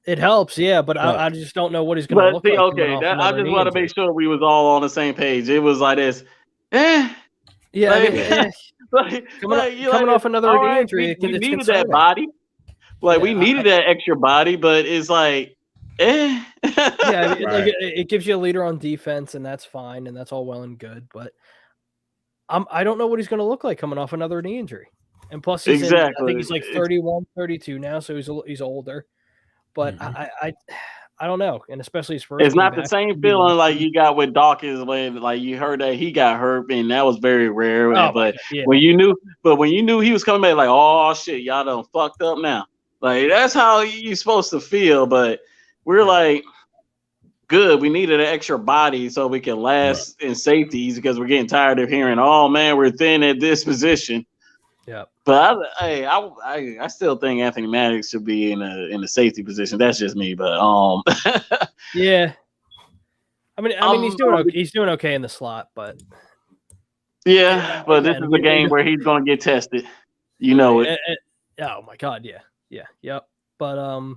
It helps, yeah, but I just don't know what he's going to look like. Okay, I just want to make sure we was all on the same page. It was like this, yeah. Coming off another knee injury, we needed that body. Like we needed that extra body, but it's like, yeah, like it gives you a leader on defense, and that's fine, and that's all well and good. But I don't know what he's going to look like coming off another knee injury, and plus I think he's like 31, 32 now, so he's older. But I don't know, and especially his first. It's not the same feeling like you got with Dawkins when like you heard that he got hurt, and that was very rare. When you knew he was coming back, like, oh shit, y'all done fucked up now. Like that's how you're supposed to feel. But we're like, good. We needed an extra body so we can last in safeties because we're getting tired of hearing, oh man, we're thin at this position. Yeah, but I still think Anthony Maddox should be in the safety position. That's just me, but yeah. I mean he's doing okay in the slot, but but this is a game where he's going to get tested. You know it. Oh my god, yep. But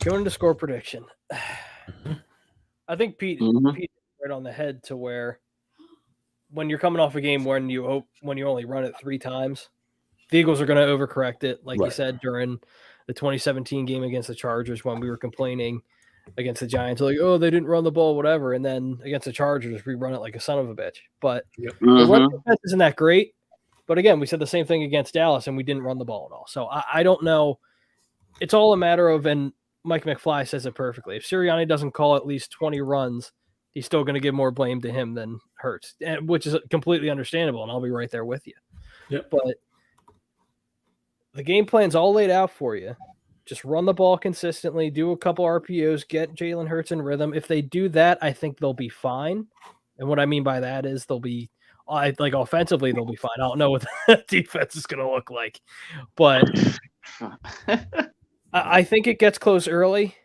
going to score prediction, I think Pete right on the head to where. When you're coming off a game when you only run it 3 times, the Eagles are going to overcorrect it, like you said during the 2017 game against the Chargers when we were complaining against the Giants, like, oh, they didn't run the ball, whatever, and then against the Chargers we run it like a son of a bitch. But the run defense isn't that great. But again, we said the same thing against Dallas, and we didn't run the ball at all. So I don't know. It's all a matter of, and Mike McFly says it perfectly. If Sirianni doesn't call at least 20 runs, he's still going to give more blame to him than Hurts, which is completely understandable, and I'll be right there with you. Yep. But the game plan's all laid out for you. Just run the ball consistently, do a couple RPOs, get Jalen Hurts in rhythm. If they do that, I think they'll be fine. And what I mean by that is they'll be like offensively, they'll be fine. I don't know what the defense is going to look like, but I think it gets close early.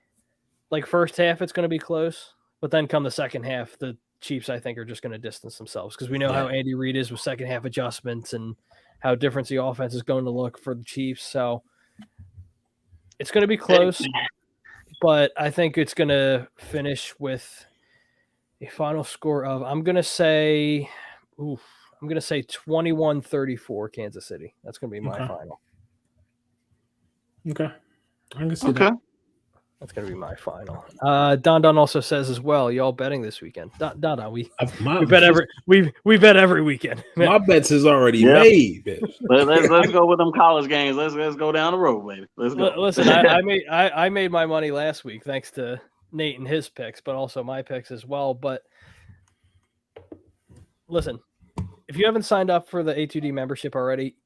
Like first half, it's going to be close. But then come the second half, the Chiefs, I think, are just going to distance themselves because we know how Andy Reid is with second half adjustments and how different the offense is going to look for the Chiefs. So it's going to be close, but I think it's going to finish with a final score of, I'm going to say 21-34 Kansas City. That's going to be my final. Okay. I can see that. That's going to be my final. Don also says as well, y'all betting this weekend. Don, we bet every weekend. My bets is already made. Let's go with them college games. Let's go down the road, baby. Let's go. Listen, I made my money last week thanks to Nate and his picks, but also my picks as well. But listen, if you haven't signed up for the A2D membership already,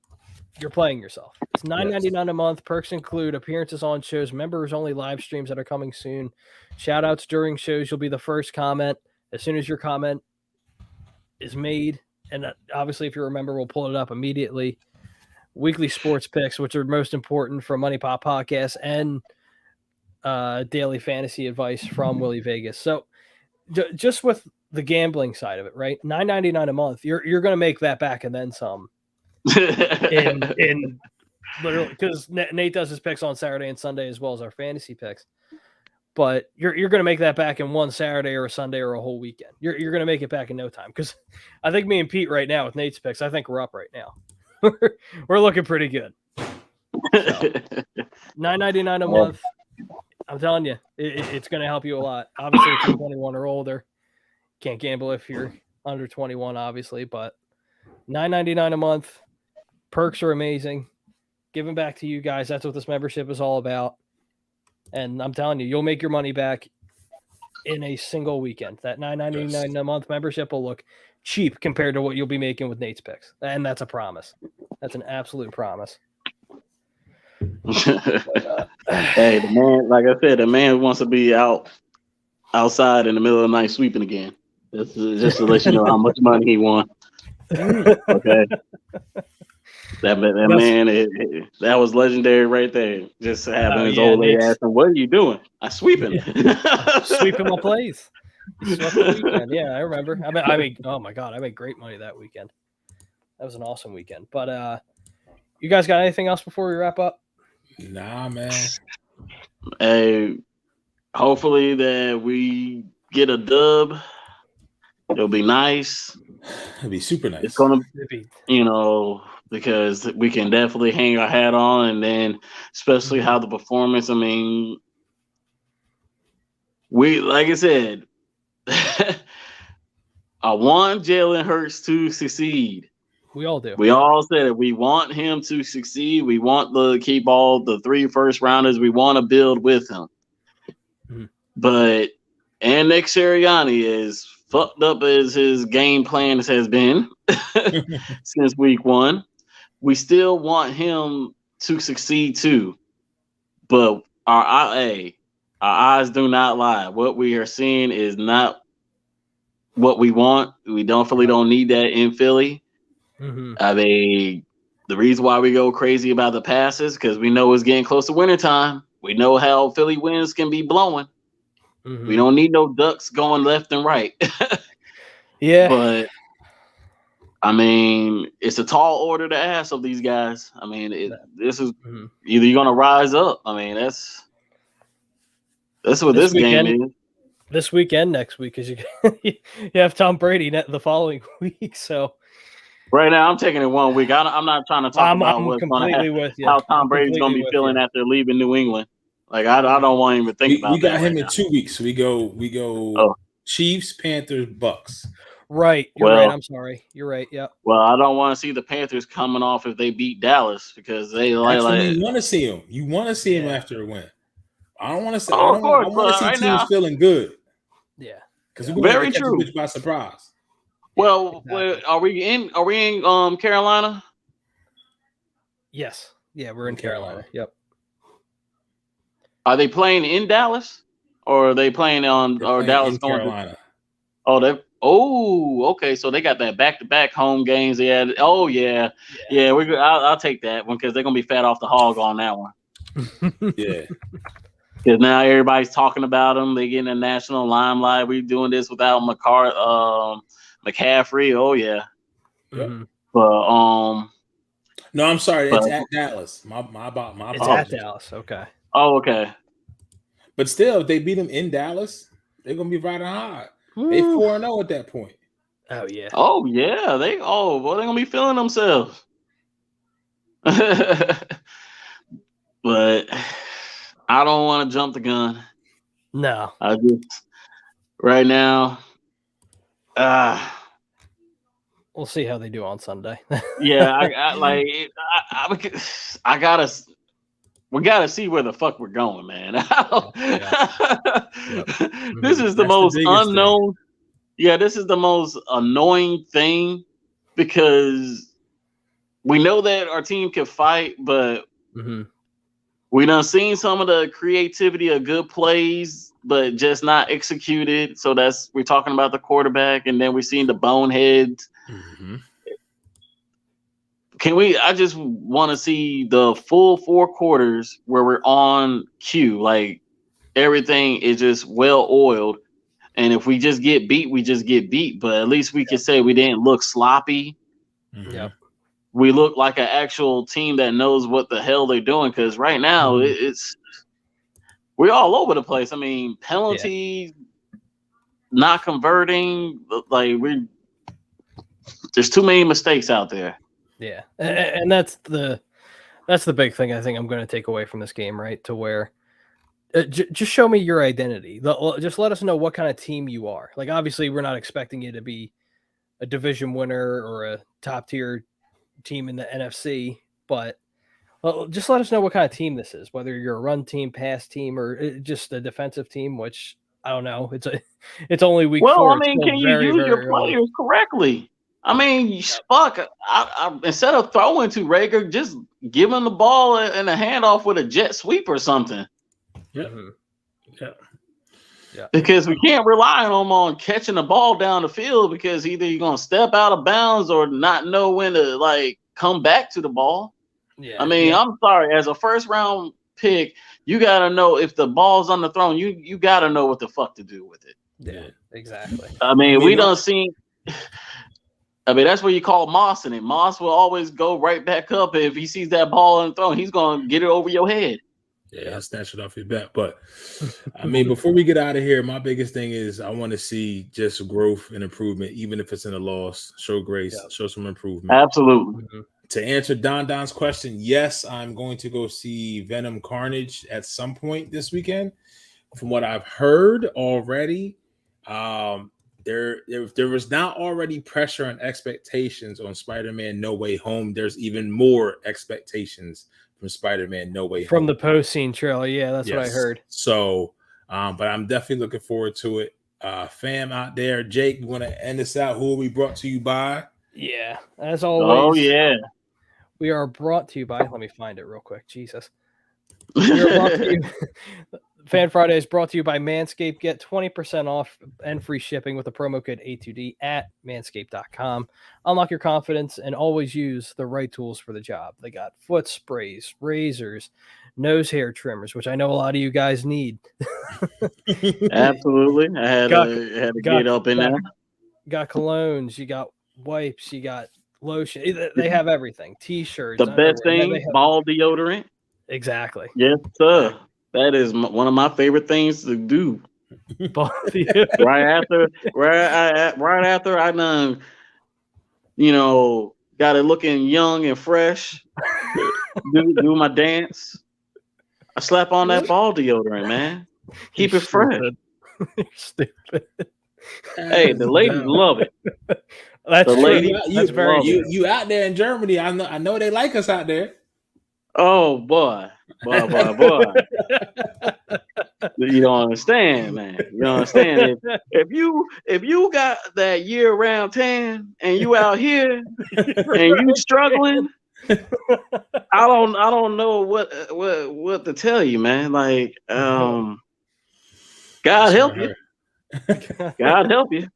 you're playing yourself. It's $9.99 a month. Perks include appearances on shows, members only live streams that are coming soon, shout outs during shows. You'll be the first comment as soon as your comment is made. And obviously, if you're a member, we'll pull it up immediately. Weekly sports picks, which are most important from Money Pop Podcast, and daily fantasy advice from Willie Vegas. So just with the gambling side of it, right? $9.99 a month, you're going to make that back and then some. in literally, because Nate does his picks on Saturday and Sunday as well as our fantasy picks, but you're going to make that back in one Saturday or a Sunday or a whole weekend. You're going to make it back in no time, because I think me and Pete right now with Nate's picks, I think we're up right now. We're looking pretty good. So, $9.99 a month. I'm telling you, it's going to help you a lot. Obviously, if you're 21 or older, can't gamble if you're under 21, obviously, but $9.99 a month. Perks are amazing. Giving back to you guys. That's what this membership is all about. And I'm telling you, you'll make your money back in a single weekend. That $9.99 a month membership will look cheap compared to what you'll be making with Nate's picks, and that's a promise. That's an absolute promise. Hey, the man, like I said, the man wants to be outside in the middle of the night sweeping again. Just to let you know how much money he won. Okay. That man, that was legendary right there. Just having his old lady ask him, "What are you doing?" "I'm sweeping." Sweeping my plays. He swept the weekend. Yeah, I remember. I mean, oh my god, I made great money that weekend. That was an awesome weekend. But you guys got anything else before we wrap up? Nah, man. Hey, hopefully that we get a dub. It'll be nice. It'll be super nice. It's gonna, because we can definitely hang our hat on, and then especially how the performance. I mean, like I said, I want Jalen Hurts to succeed. We all do. We all said it. We want him to succeed. We want to keep all the 3 first rounders. We want to build with him. But Nick Sirianni, as fucked up as his game plan has been since week 1, we still want him to succeed too. But our eyes do not lie. What we are seeing is not what we want. We definitely don't need that in Philly. I mean, the reason why we go crazy about the passes because we know it's getting close to wintertime. We know how Philly winds can be blowing. We don't need no ducks going left and right. Yeah. But I mean, it's a tall order to ask of these guys. I mean, this is either you're gonna rise up. I mean, that's what this game is. This weekend, next week, because you have Tom Brady the following week. So right now, I'm taking it 1 week. I'm not trying to talk about what's completely with you. How Tom Brady's gonna be feeling after leaving New England. Like I don't want to even think about. We got that him right in now. 2 weeks. We go. Chiefs, Panthers, Bucks. Right. You're right. I'm sorry. You're right. Yeah. Well, I don't want to see the Panthers coming off if they beat Dallas because they That's when you want to see them. You want to see them after a win. I don't want to see. I want to see teams now, feeling good. Yeah. Because we're going to catch a bitch by surprise. Well, are we in Carolina? Yes. Yeah, we're in Carolina. Yep. Are they playing in Dallas, or are they playing Dallas in Carolina? Okay. So they got that back-to-back home games. They had. Oh yeah. I'll take that one because they're gonna be fat off the hog on that one. Yeah. Because now everybody's talking about them. They get in the national limelight. We're doing this without McCaffrey. Oh yeah. But no, I'm sorry. It's at Dallas. My it's at Dallas. Okay. Oh, okay. But still, if they beat them in Dallas, they're gonna be riding hard. They 4-0 at that point. Oh yeah. Oh yeah. They're gonna be feeling themselves. But I don't want to jump the gun. No. I just right now. We'll see how they do on Sunday. Yeah, we gotta see where the fuck we're going, man. This is the most unknown. Yeah, this is the most annoying thing because we know that our team can fight, but we done seen some of the creativity of good plays, but just not executed. So we're talking about the quarterback, and then we're seeing the boneheads. I just want to see the full 4 quarters where we're on cue. Like everything is just well oiled. And if we just get beat, we just get beat. But at least we can say we didn't look sloppy. Yep. We look like an actual team that knows what the hell they're doing. Because right now we're all over the place. I mean, penalties, not converting, like there's too many mistakes out there. Yeah, and that's the big thing I think I'm going to take away from this game, right? To where just show me your identity. Just let us know what kind of team you are. Like, obviously, we're not expecting you to be a division winner or a top tier team in the NFC, but just let us know what kind of team this is. Whether you're a run team, pass team, or just a defensive team, which I don't know. It's only week Well, 4. I mean, It's can still you very, use your very early. players correctly? I mean, fuck. I instead of throwing to Rager, just give him the ball and a handoff with a jet sweep or something. Yeah. Mhm. Yeah. Because we can't rely on him on catching the ball down the field because either you're gonna step out of bounds or not know when to like come back to the ball. Yeah. I mean, I'm sorry, as a first round pick, you gotta know if the ball's on the throne, you gotta know what the fuck to do with it. Yeah, exactly. I mean, we don't see. I mean, that's where you call Moss in it. Moss will always go right back up if he sees that ball on the throne. He's gonna get it over your head. Yeah, I'll snatch it off your back. But I mean, before we get out of here, my biggest thing is I want to see just growth and improvement, even if it's in a loss. Show grace, show some improvement. Absolutely. Mm-hmm. To answer Don's question, yes, I'm going to go see Venom Carnage at some point this weekend. From what I've heard already, there was not already pressure and expectations on Spider-Man No Way Home. There's even more expectations from Spider-Man No Way Home. From the post-scene trailer. Yeah, that's what I heard. So, but I'm definitely looking forward to it. Fam out there, Jake, you want to end this out? Who are we brought to you by? Yeah, as always. Oh, yeah. We are brought to you by, let me find it real quick. Jesus. We are brought to you. Fan Friday is brought to you by Manscaped. Get 20% off and free shipping with the promo code A2D at manscaped.com. Unlock your confidence and always use the right tools for the job. They got foot sprays, razors, nose hair trimmers, which I know a lot of you guys need. Absolutely. I had to get up in there. Got colognes, you got wipes, you got lotion. They have everything. T-shirts. The best thing, ball deodorant. Exactly. Yes, sir. That is one of my favorite things to do. right after I done, got it looking young and fresh. do my dance. I slap on that ball deodorant, man. Keep it fresh. You're stupid. Hey, the ladies love it. That's the lady. That's very you out there in Germany. I know they like us out there. Oh boy. You don't understand, man. You don't understand. If you got that year-round tan and you out here and you struggling, I don't know what to tell you, man. Like, God help you. God help you.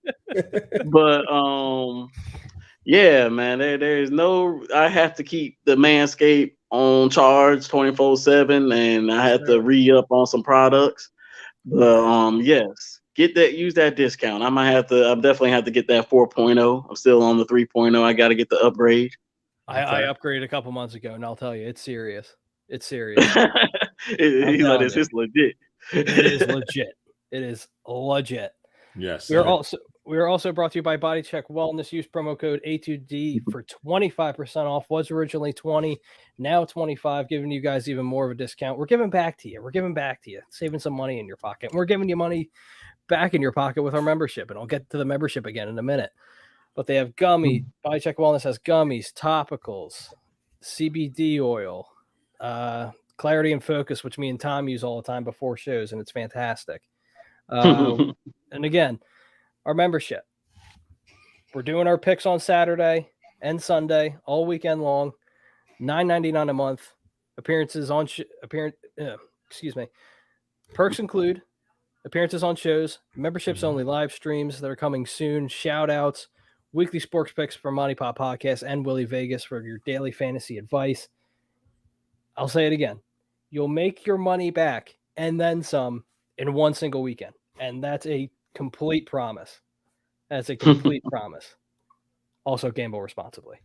But yeah, man, there's no. I have to keep the Manscaped on charge 24/7, and I have to re-up on some products. But yes, use that discount. I definitely have to get that 4.0. I'm still on the 3.0. I got to get the upgrade. I upgraded a couple months ago, and I'll tell you, it's serious. It's serious. It's legit. It is legit. It is legit. Yes. We are also brought to you by Body Check Wellness. Use promo code A2D for 25% off. Was originally 20, now 25, giving you guys even more of a discount. We're giving back to you. Saving some money in your pocket. We're giving you money back in your pocket with our membership, and I'll get to the membership again in a minute. But they have gummy. Body Check Wellness has gummies, topicals, CBD oil, Clarity and Focus, which me and Tom use all the time before shows, and it's fantastic. And again, our membership. We're doing our picks on Saturday and Sunday all weekend long. $9.99 a month. Appearances on perks include appearances on shows, memberships only live streams that are coming soon, shout outs, weekly sports picks from Monty Pop Podcast and Willie Vegas for your daily fantasy advice. I'll say it again. You'll make your money back and then some in one single weekend. And that's a complete promise. That's a complete promise. Also, gamble responsibly.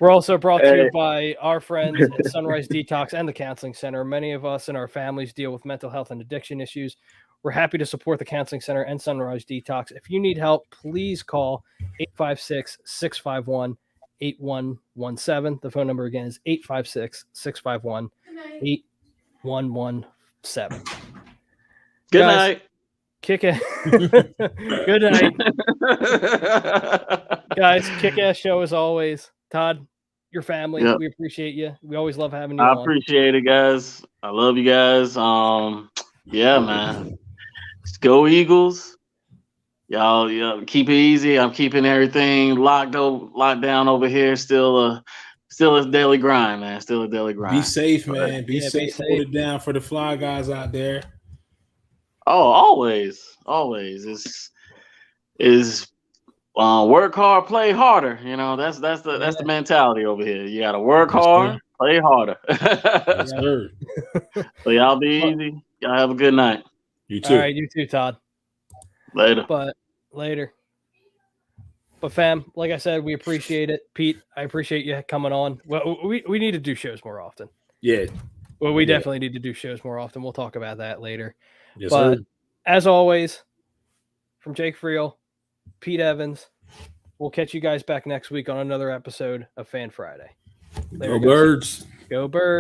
We're also brought to you by our friends at Sunrise Detox and the Counseling Center. Many of us and our families deal with mental health and addiction issues. We're happy to support the Counseling Center and Sunrise Detox. If you need help, please call 856-651-8117. The phone number again is 856-651-8117. Good night. Kick it. Good night. Guys, kick-ass show as always. Todd, your family. Yep. We appreciate you. We always love having you I on. appreciate it, guys. I love you guys. Yeah, man. Go Eagles. Y'all keep it easy. I'm keeping everything locked down over here. Still a daily grind, man. Still a daily grind. Be safe, But, man. Be safe. Hold it down for the fly guys out there. oh, always. Is work hard, play harder. You know, that's the mentality over here. You gotta work hard, play harder. Yes, sir. So y'all be easy. Y'all have a good night. You too. All right, you too, Todd. Later. But fam, like I said, we appreciate it. Pete, I appreciate you coming on. Well, we need to do shows more often. Yeah. Well, we definitely need to do shows more often. We'll talk about that later. Yes, but sir. As always, from Jake Friel, Pete Evans, we'll catch you guys back next week on another episode of Fan Friday. Later, Go Birds. Go Birds.